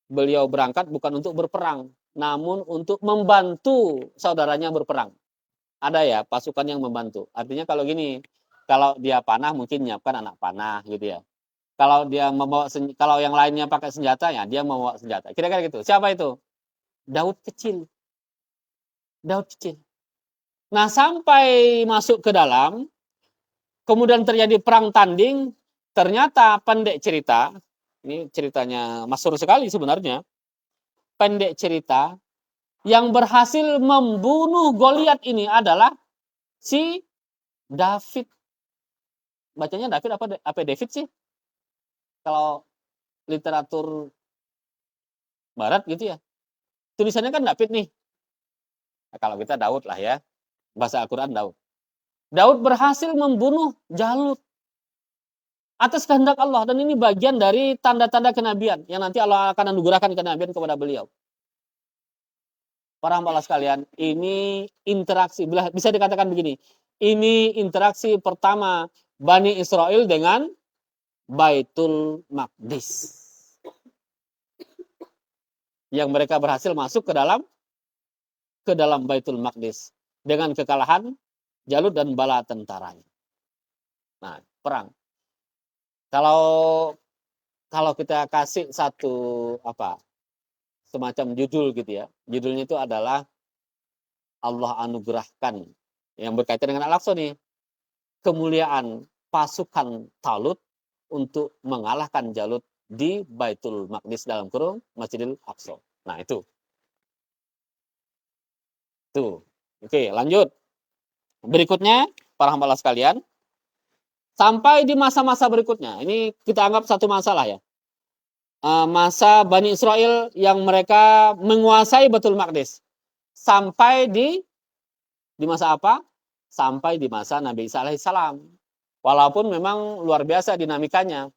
beliau berangkat bukan untuk berperang, namun untuk membantu saudaranya berperang. Ada ya pasukan yang membantu. Artinya kalau gini, kalau dia panah mungkin nyiapkan anak panah gitu ya. Kalau dia kalau yang lainnya pakai senjata ya dia membawa senjata. Kira-kira gitu. Siapa itu? Daud kecil. Nah, sampai masuk ke dalam, kemudian terjadi perang tanding, ternyata pendek cerita, ini ceritanya masyhur sekali sebenarnya. Pendek cerita, yang berhasil membunuh Goliat ini adalah si David. Bacanya David apa David sih? Kalau literatur barat gitu ya. Tulisannya kan David nih. Nah, kalau kita Daud lah ya. Bahasa Al-Quran Daud. Daud berhasil membunuh Jalut atas kehendak Allah. Dan ini bagian dari tanda-tanda kenabian yang nanti Allah akan anugerahkan kenabian kepada beliau. Para hamba Allah sekalian, ini interaksi, bisa dikatakan begini. Ini interaksi pertama Bani Israel dengan Baitul Maqdis. Yang mereka berhasil masuk ke dalam Baitul Maqdis dengan kekalahan Jalut dan bala tentaranya. Nah, perang. Kalau kita kasih satu semacam judul gitu ya. Judulnya itu adalah Allah anugerahkan yang berkaitan dengan Al-Aqsa nih. Kemuliaan pasukan Talut untuk mengalahkan Jalut di Baitul Maqdis dalam kurung Masjidil Aqsa. Nah, itu. Tuh. Oke, lanjut. Berikutnya, para hamba Allah sekalian, sampai di masa-masa berikutnya. Ini kita anggap satu masalah ya. Masa Bani Israel yang mereka menguasai Baitul Maqdis. Sampai di masa apa? Sampai di masa Nabi Isa alaihissalam. Walaupun memang luar biasa dinamikanya.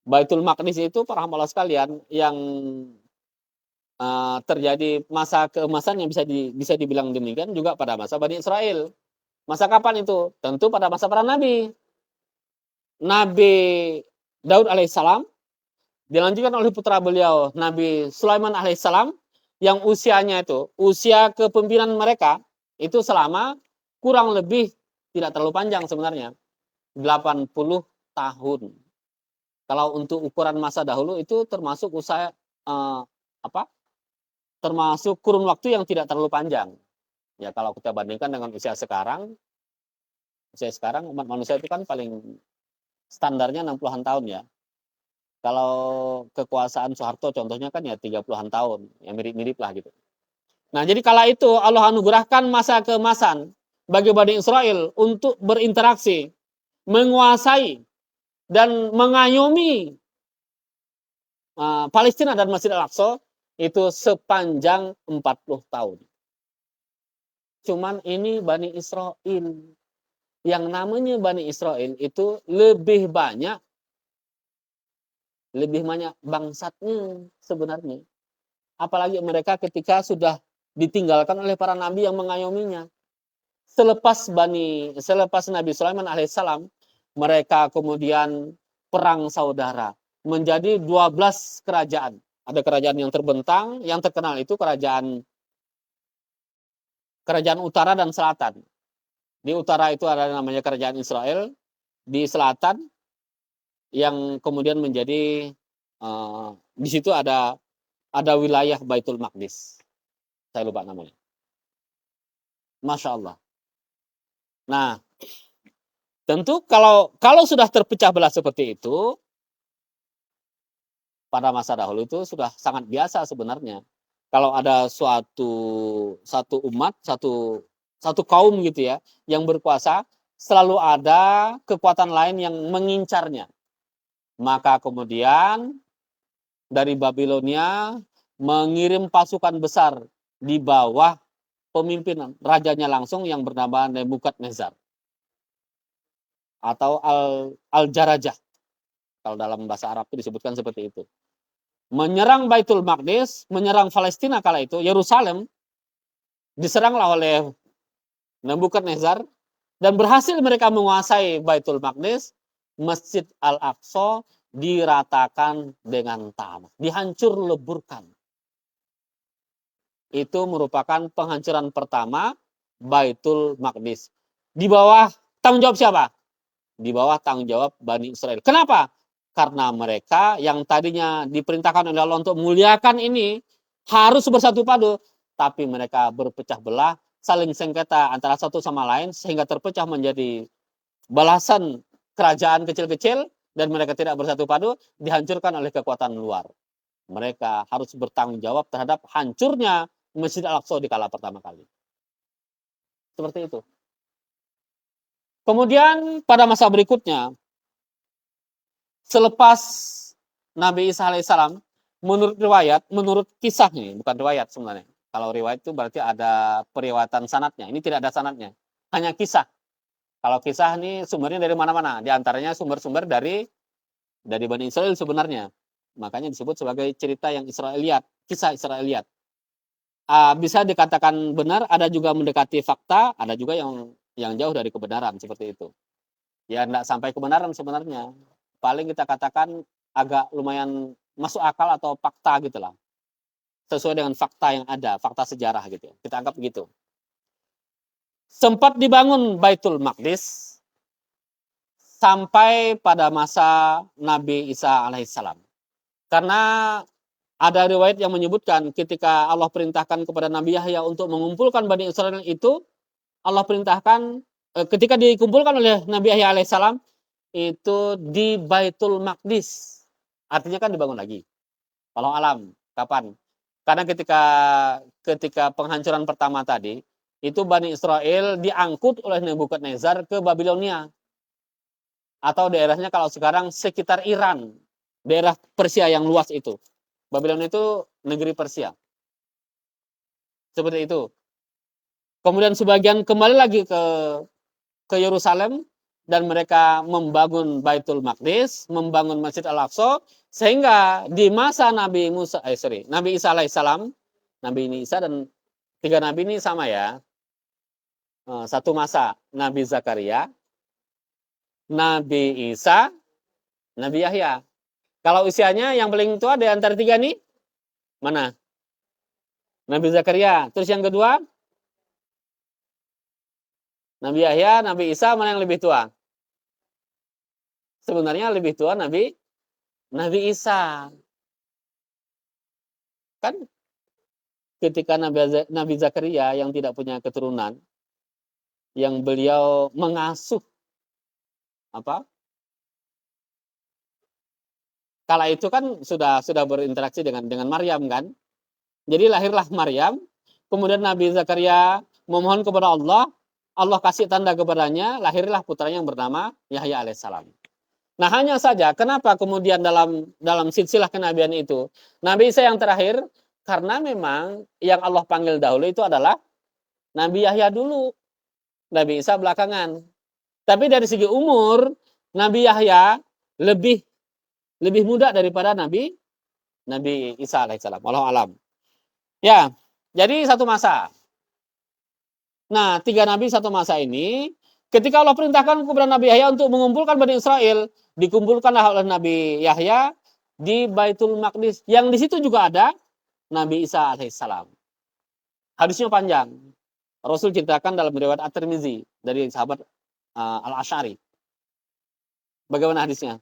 Baitul Maqdis itu para hamba Allah sekalian yang terjadi masa keemasan yang bisa dibilang demikian juga pada masa Bani Israel. Masa kapan itu? Tentu pada masa para nabi. Nabi Daud alaihissalam dilanjutkan oleh putra beliau Nabi Sulaiman alaihissalam yang usianya itu, usia kepemimpinan mereka itu selama kurang lebih tidak terlalu panjang sebenarnya, 80 tahun. Kalau untuk ukuran masa dahulu itu termasuk termasuk kurun waktu yang tidak terlalu panjang. Ya kalau kita bandingkan dengan usia sekarang umat manusia itu kan paling standarnya 60-an tahun ya. Kalau kekuasaan Soeharto contohnya kan ya 30-an tahun, yang mirip-mirip lah gitu. Nah, jadi kala itu Allah anugerahkan masa keemasan bagi Bani Israel untuk berinteraksi, menguasai dan mengayomi Palestina dan Masjid Al-Aqsa itu sepanjang 40 tahun. Cuman ini Bani Israel. Yang namanya Bani Israel itu lebih banyak bangsatnya sebenarnya. Apalagi mereka ketika sudah ditinggalkan oleh para nabi yang mengayominya. Selepas Nabi Sulaiman alaihissalam, mereka kemudian perang saudara menjadi 12 kerajaan. Ada kerajaan yang terbentang, yang terkenal itu kerajaan utara dan selatan. Di utara itu ada namanya kerajaan Israel, di selatan yang kemudian menjadi di situ ada wilayah Baitul Maqdis. Saya lupa namanya. Masya Allah. Nah, tentu kalau sudah terpecah belah seperti itu, pada masa dahulu itu sudah sangat biasa sebenarnya. Kalau ada satu umat, satu kaum gitu ya, yang berkuasa, selalu ada kekuatan lain yang mengincarnya. Maka kemudian dari Babilonia mengirim pasukan besar di bawah pemimpinan rajanya langsung yang bernama Nebukadnezar atau Al-Jarajah. Kalau dalam bahasa Arab itu disebutkan seperti itu. Menyerang Baitul Maqdis, menyerang Palestina kala itu, Yerusalem, diseranglah oleh Nebukadnezar dan berhasil mereka menguasai Baitul Maqdis, Masjid Al-Aqsa diratakan dengan tanah, dihancur leburkan. Itu merupakan penghancuran pertama Baitul Maqdis. Di bawah tanggung jawab siapa? Di bawah tanggung jawab Bani Israel. Kenapa? Karena mereka yang tadinya diperintahkan oleh Allah untuk memuliakan ini harus bersatu padu, tapi mereka berpecah belah, saling sengketa antara satu sama lain sehingga terpecah menjadi balasan kerajaan kecil-kecil dan mereka tidak bersatu padu, dihancurkan oleh kekuatan luar. Mereka harus bertanggung jawab terhadap hancurnya Masjid Al-Aqsa di kala pertama kali. Seperti itu. Kemudian pada masa berikutnya, selepas Nabi Isa alaihissalam, menurut kisah nih, bukan riwayat sebenarnya. Kalau riwayat itu berarti ada periwayatan sanadnya. Ini tidak ada sanadnya, hanya kisah. Kalau kisah ini sumbernya dari mana-mana. Di antaranya sumber-sumber dari Bani Israel sebenarnya. Makanya disebut sebagai cerita yang Israiliyat, kisah Israiliyat. Bisa dikatakan benar, ada juga mendekati fakta, ada juga yang jauh dari kebenaran seperti itu. Ya enggak sampai kebenaran sebenarnya. Paling kita katakan agak lumayan masuk akal atau fakta gitulah. Sesuai dengan fakta yang ada, fakta sejarah gitu. Kita anggap begitu. Sempat dibangun Baitul Maqdis sampai pada masa Nabi Isa alaihissalam. Karena ada riwayat yang menyebutkan ketika Allah perintahkan kepada Nabi Yahya untuk mengumpulkan Bani Israel itu, Allah perintahkan ketika dikumpulkan oleh Nabi Yahya alaihissalam itu di Baitul Maqdis. Artinya kan dibangun lagi. Walau alam, kapan? Karena ketika penghancuran pertama tadi, itu Bani Israel diangkut oleh Nebukadnezar ke Babilonia. Atau daerahnya kalau sekarang sekitar Iran, daerah Persia yang luas itu. Babylon itu negeri Persia. Seperti itu. Kemudian sebagian kembali lagi ke Yerusalem dan mereka membangun Baitul Maqdis, membangun Masjid Al-Aqsa sehingga di masa Nabi Isa alaihissalam, Nabi Isa dan tiga nabi ini sama ya. Satu masa Nabi Zakaria, Nabi Isa, Nabi Yahya. Kalau usianya yang paling tua di antara tiga nih, mana? Nabi Zakaria. Terus yang kedua, Nabi Yahya, Nabi Isa, mana yang lebih tua? Sebenarnya lebih tua Nabi Isa. Kan ketika Nabi Zakaria yang tidak punya keturunan, yang beliau mengasuh kala itu kan sudah berinteraksi dengan Maryam kan. Jadi lahirlah Maryam, kemudian Nabi Zakaria memohon kepada Allah, Allah kasih tanda kepadanya, lahirlah putranya yang bernama Yahya alaihissalam. Nah hanya saja kenapa kemudian dalam silsilah kenabian itu Nabi Isa yang terakhir, karena memang yang Allah panggil dahulu itu adalah Nabi Yahya dulu, Nabi Isa belakangan. Tapi dari segi umur Nabi Yahya lebih muda daripada Nabi Isa alaihissalam. Wallahu alam. Ya, jadi satu masa. Nah, tiga nabi satu masa ini, ketika Allah perintahkan kepada Nabi Yahya untuk mengumpulkan Bani Israel, dikumpulkanlah oleh Nabi Yahya di Baitul Maqdis. Yang di situ juga ada Nabi Isa alaihissalam. Hadisnya panjang. Rasul ceritakan dalam riwayat At-Tirmizi dari sahabat Al-Asy'ari. Bagaimana hadisnya?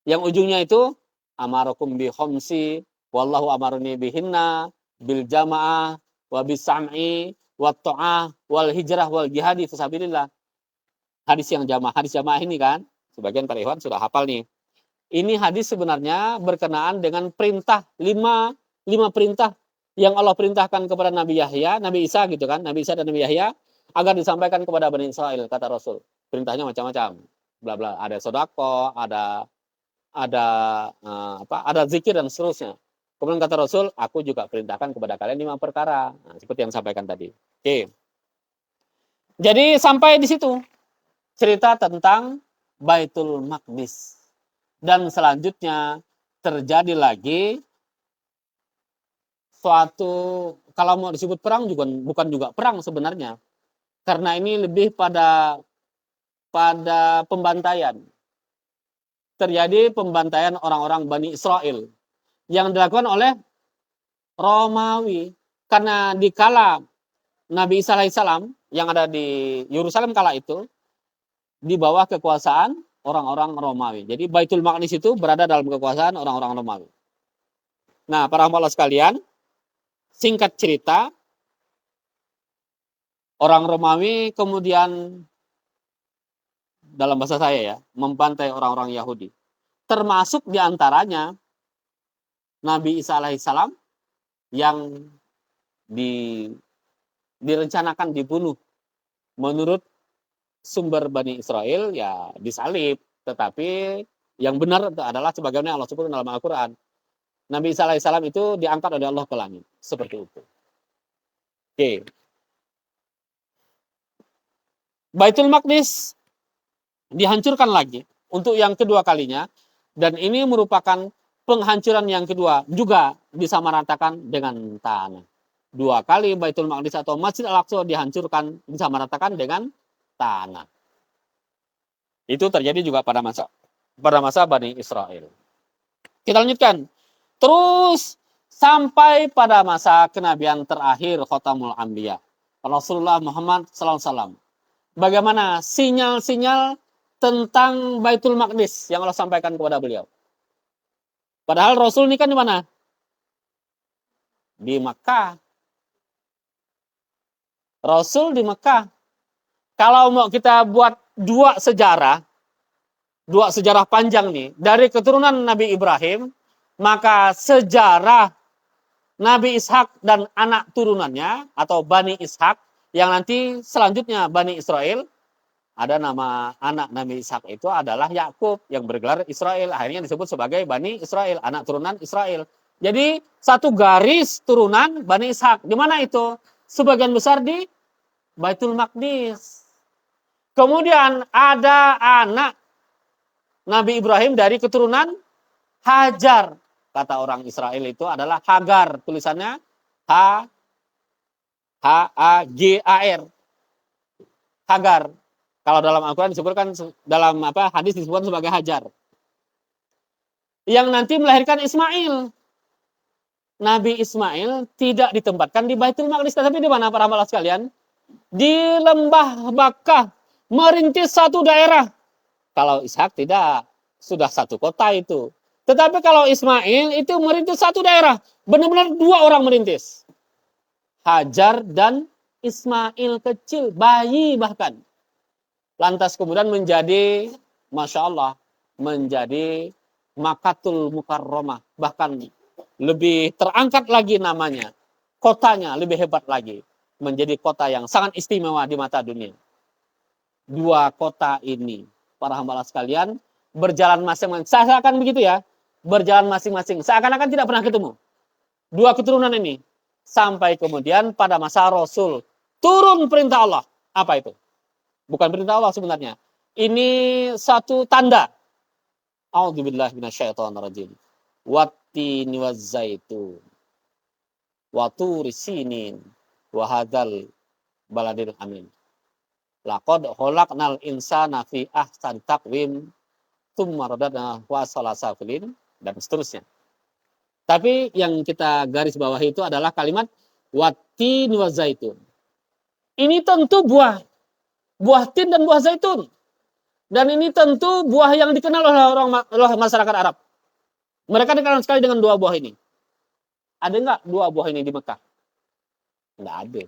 Yang ujungnya itu amarokum bi khamsi wallahu amaruni bihinna bil jamaah wa bisam'i wa ta'ah wal hijrah wal jihadi fisabilillah. Hadis yang hadis jamaah ini kan, sebagian para ikhwan sudah hafal nih. Ini hadis sebenarnya berkenaan dengan perintah lima perintah yang Allah perintahkan kepada Nabi Yahya, Nabi Isa gitu kan, Nabi Isa dan Nabi Yahya agar disampaikan kepada Bani Israel, kata Rasul. Perintahnya macam-macam. Bla bla, ada sedekah, ada zikir dan seterusnya. Kemudian kata Rasul, aku juga perintahkan kepada kalian 5 perkara. Nah, seperti yang sampaikan tadi. Oke. Jadi sampai di situ cerita tentang Baitul Maqdis. Dan selanjutnya terjadi lagi suatu, kalau mau disebut perang juga bukan juga perang sebenarnya. Karena ini lebih pada pembantaian. Terjadi pembantaian orang-orang Bani Israel yang dilakukan oleh Romawi. Karena dikala Nabi Isa alaihissalam yang ada di Yerusalem kala itu di bawah kekuasaan orang-orang Romawi. Jadi Baitul Maqdis itu berada dalam kekuasaan orang-orang Romawi. Nah, para hamba Allah sekalian, singkat cerita, orang Romawi kemudian dalam bahasa saya ya, membantai orang-orang Yahudi. Termasuk diantaranya Nabi Isa alaihissalam yang direncanakan dibunuh. Menurut sumber Bani Israel ya disalib, tetapi yang benar adalah sebagaimana Allah sebut dalam Al-Quran. Nabi Isa alaihissalam itu diangkat oleh Allah ke langit. Seperti itu. Oke. Baitul Maqdis dihancurkan lagi untuk yang kedua kalinya, dan ini merupakan penghancuran yang kedua, juga disamaratakan dengan tanah. 2 kali Baitul Maqdis atau Masjid Al-Aqsa dihancurkan, disamaratakan dengan tanah. Itu terjadi juga pada masa Bani Israel. Kita lanjutkan. Terus sampai pada masa kenabian terakhir Khotamul Anbiya, Rasulullah Muhammad SAW. Bagaimana sinyal-sinyal tentang Baitul Maqdis yang Allah sampaikan kepada beliau. Padahal Rasul ini kan di mana? Di Makkah. Rasul di Makkah. Kalau mau kita buat dua sejarah panjang nih, dari keturunan Nabi Ibrahim, maka sejarah Nabi Ishak dan anak turunannya atau Bani Ishak yang nanti selanjutnya Bani Israel, ada nama anak Nabi Ishak itu adalah Yakub yang bergelar Israel, akhirnya disebut sebagai Bani Israel, anak turunan Israel. Jadi satu garis turunan Bani Ishak. Di mana itu? Sebagian besar di Baitul Maqdis. Kemudian ada anak Nabi Ibrahim dari keturunan Hajar. Kata orang Israel itu adalah Hagar. Tulisannya H-A-G-A-R. Hagar. Kalau dalam Al-Quran disebutkan, dalam hadis disebutkan sebagai Hajar. Yang nanti melahirkan Ismail. Nabi Ismail tidak ditempatkan di Baitul Maqdis. Tapi di mana para hamba sekalian? Di lembah Bakkah. Merintis satu daerah. Kalau Ishak tidak. Sudah satu kota itu. Tetapi kalau Ismail itu merintis satu daerah. Benar-benar 2 orang merintis. Hajar dan Ismail kecil. Bayi bahkan. Lantas kemudian menjadi, Masya Allah, menjadi Makkatul Mukarramah. Bahkan lebih terangkat lagi namanya. Kotanya lebih hebat lagi. Menjadi kota yang sangat istimewa di mata dunia. 2 kota ini, para hamba Allah sekalian, berjalan masing-masing. Seakan begitu ya. Berjalan masing-masing. Seakan-akan tidak pernah ketemu. 2 keturunan ini. Sampai kemudian pada masa Rasul. Turun perintah Allah. Apa itu? Bukan perintah Allah sebenarnya. Ini satu tanda. A'udzubillahi minasyaitonirrajim. Wattini wazzaitun. Wa turi sinin. Wa hadzal baladil amin. Laqad khalaqnal insana fi ahsani taqwim. Tsumma radadnahu asfala safilin. Dan seterusnya. Tapi yang kita garis bawahi itu adalah kalimat wattini wazzaitun. Ini tentu buah tin dan buah zaitun. Dan ini tentu buah yang dikenal oleh masyarakat Arab. Mereka dikenal sekali dengan 2 buah ini. Ada enggak 2 buah ini di Mekah? Enggak ada.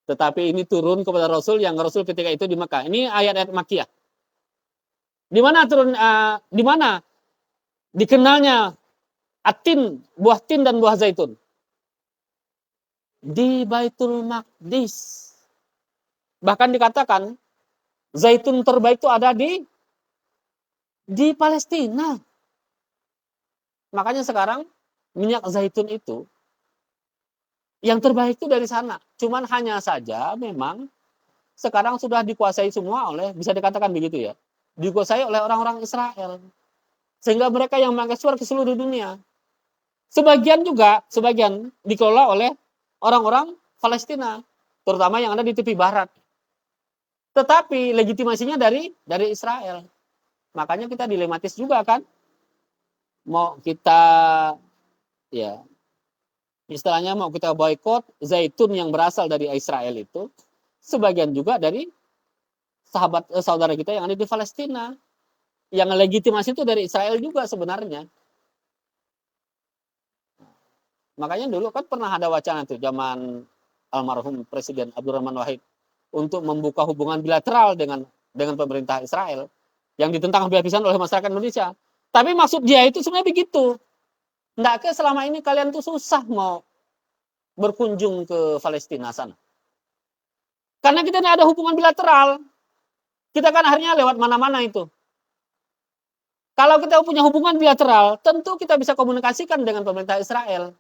Tetapi ini turun kepada Rasul yang Rasul ketika itu di Mekah. Ini ayat-ayat Makkiyah. Di mana turun di mana dikenalnya atin, buah tin dan buah zaitun? Di Baitul Maqdis. Bahkan dikatakan zaitun terbaik itu ada di Palestina. Makanya sekarang minyak zaitun itu yang terbaik itu dari sana. Cuman hanya saja memang sekarang sudah dikuasai semua oleh, bisa dikatakan begitu ya, dikuasai oleh orang-orang Israel. Sehingga mereka yang mengekspor ke seluruh dunia. Sebagian dikelola oleh orang-orang Palestina, terutama yang ada di tepi barat. Tetapi legitimasinya dari Israel. Makanya kita dilematis juga kan. Mau kita ya istilahnya mau kita boykot zaitun yang berasal dari Israel itu, sebagian juga dari saudara kita yang ada di Palestina. Yang legitimasi itu dari Israel juga sebenarnya. Makanya dulu kan pernah ada wacana tuh zaman almarhum Presiden Abdurrahman Wahid untuk membuka hubungan bilateral dengan pemerintah Israel yang ditentang habis-habisan oleh masyarakat Indonesia. Tapi maksud dia itu sebenarnya begitu. Nggak ke selama ini kalian tuh susah mau berkunjung ke Palestina sana. Karena kita tidak ada hubungan bilateral. Kita kan akhirnya lewat mana-mana itu. Kalau kita punya hubungan bilateral, tentu kita bisa komunikasikan dengan pemerintah Israel.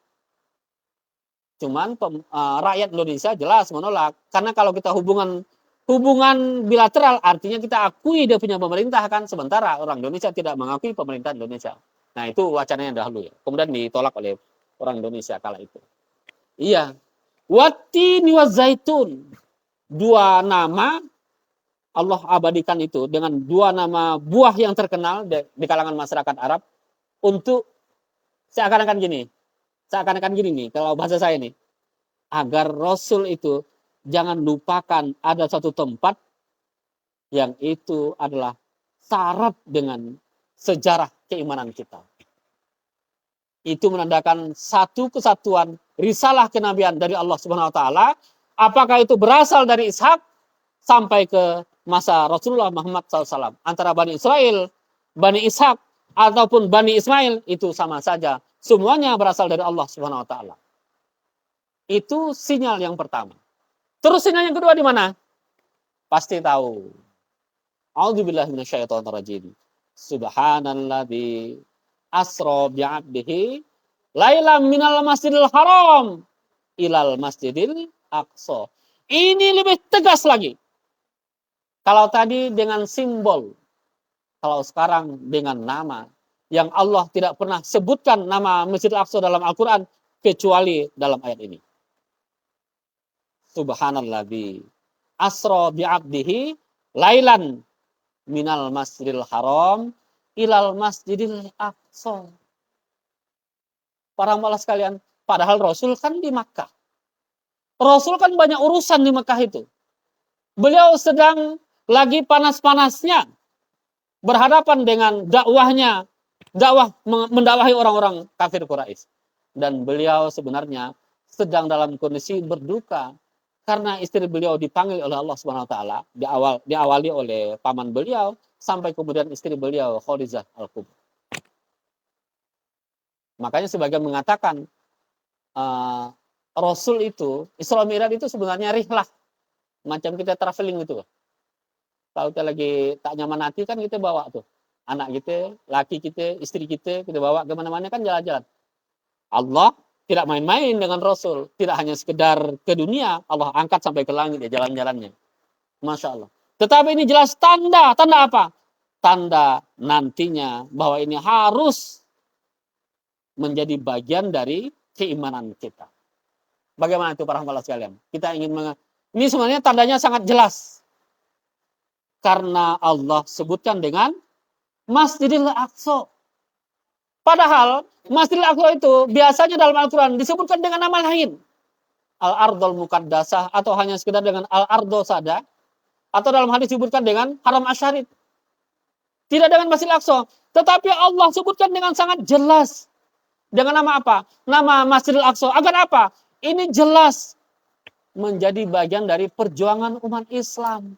Cuman rakyat Indonesia jelas menolak. Karena kalau kita hubungan bilateral artinya kita akui dia punya pemerintah kan. Sementara orang Indonesia tidak mengakui pemerintah Indonesia. Nah itu wacananya dahulu ya. Kemudian ditolak oleh orang Indonesia kala itu. Iya. Wattini wazaitun. Dua nama Allah abadikan itu dengan dua nama buah yang terkenal di kalangan masyarakat Arab untuk seakan-akan gini nih kalau bahasa saya nih, agar Rasul itu jangan lupakan ada satu tempat yang itu adalah syarat dengan sejarah keimanan kita. Itu menandakan satu kesatuan risalah kenabian dari Allah Subhanahu wa taala, apakah itu berasal dari Ishak sampai ke masa Rasulullah Muhammad SAW. Antara Bani Israel, Bani Ishak, ataupun Bani Ismail, itu sama saja. Semuanya berasal dari Allah Subhanahu wa taala. Itu sinyal yang pertama. Terus sinyal yang kedua di mana? Pasti tahu. A'udzubillahi minasyaitonirrajim. Subhanalladzi asra bi'abdihi lailam minal masjidil haram ilal masjidil aqsa. Ini lebih tegas lagi. Kalau tadi dengan simbol, kalau sekarang dengan nama yang Allah tidak pernah sebutkan nama Masjidil Aqsa dalam Al-Quran kecuali dalam ayat ini. Subhanalladzi asra bi'abdihi lailan minal masjidil haram ilal masjidil aqsa. Para malah sekalian, padahal Rasul kan di Makkah. Rasul kan banyak urusan di Makkah itu. Beliau sedang lagi panas-panasnya berhadapan dengan dakwah mendakwahi orang-orang kafir Quraisy. Dan beliau sebenarnya sedang dalam kondisi berduka karena istri beliau dipanggil oleh Allah Subhanahu wa taala, diawali oleh paman beliau sampai kemudian istri beliau Khadijah Al-Kubra. Makanya sebagian mengatakan Rasul itu Isra Mi'raj itu sebenarnya rihlah, macam kita traveling gitu. Kalau kita lagi tak nyaman hati kan kita bawa tuh anak kita, laki kita, istri kita bawa kemana-mana kan jalan-jalan. Allah tidak main-main dengan Rasul, tidak hanya sekedar ke dunia, Allah angkat sampai ke langit ya jalan-jalannya. Masya Allah. Tetapi ini jelas tanda apa? Tanda nantinya bahwa ini harus menjadi bagian dari keimanan kita. Bagaimana itu para hamba sekalian? Kita ingin ini sebenarnya tandanya sangat jelas. Karena Allah sebutkan dengan Masjidil Aqsa. Padahal Masjidil Aqsa itu biasanya dalam Al-Quran disebutkan dengan nama lain. Al-Ardul Muqaddasah atau hanya sekedar dengan Al-Ardo Sada. Atau dalam hadis disebutkan dengan Haram Asyarif. Tidak dengan Masjidil Aqsa. Tetapi Allah sebutkan dengan sangat jelas. Dengan nama apa? Nama Masjidil Aqsa. Agar apa? Ini jelas menjadi bagian dari perjuangan umat Islam.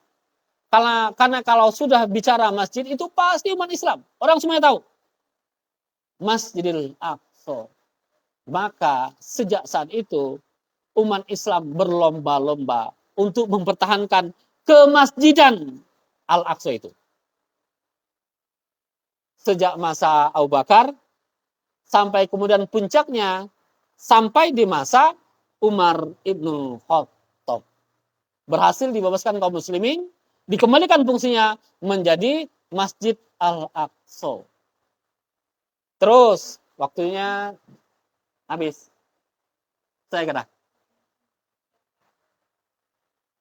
Karena kalau sudah bicara masjid itu pasti umat Islam. Orang semuanya tahu. Masjidil Aqsa. Maka sejak saat itu umat Islam berlomba-lomba untuk mempertahankan kemasjidan Al-Aqsa itu. Sejak masa Abu Bakar sampai kemudian puncaknya sampai di masa Umar ibnu Khattab. Berhasil dibebaskan kaum muslimin, dikembalikan fungsinya menjadi Masjid Al-Aqsa. Terus waktunya habis. Saya kena.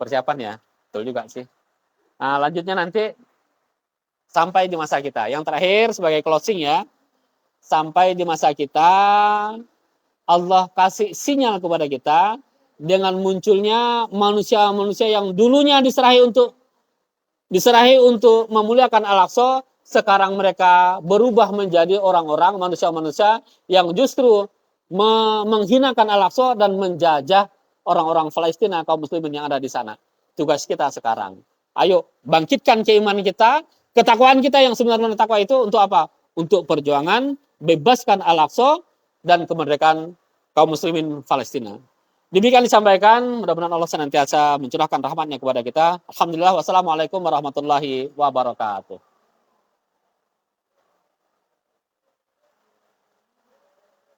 Persiapan ya, betul juga sih. Nah, lanjutnya nanti sampai di masa kita. Yang terakhir sebagai closing ya, sampai di masa kita Allah kasih sinyal kepada kita dengan munculnya manusia-manusia yang dulunya diserahi untuk memuliakan Al-Aqsa, sekarang mereka berubah menjadi orang-orang manusia-manusia yang justru menghinakan Al-Aqsa dan menjajah orang-orang Palestina, kaum muslimin yang ada di sana. Tugas kita sekarang. Ayo bangkitkan keimanan kita, ketakwaan kita yang sebenarnya takwa itu untuk apa? Untuk perjuangan bebaskan Al-Aqsa dan kemerdekaan kaum muslimin Palestina. Demikian disampaikan, mudah-mudahan Allah senantiasa mencurahkan rahmatnya kepada kita. Alhamdulillah, wassalamualaikum warahmatullahi wabarakatuh.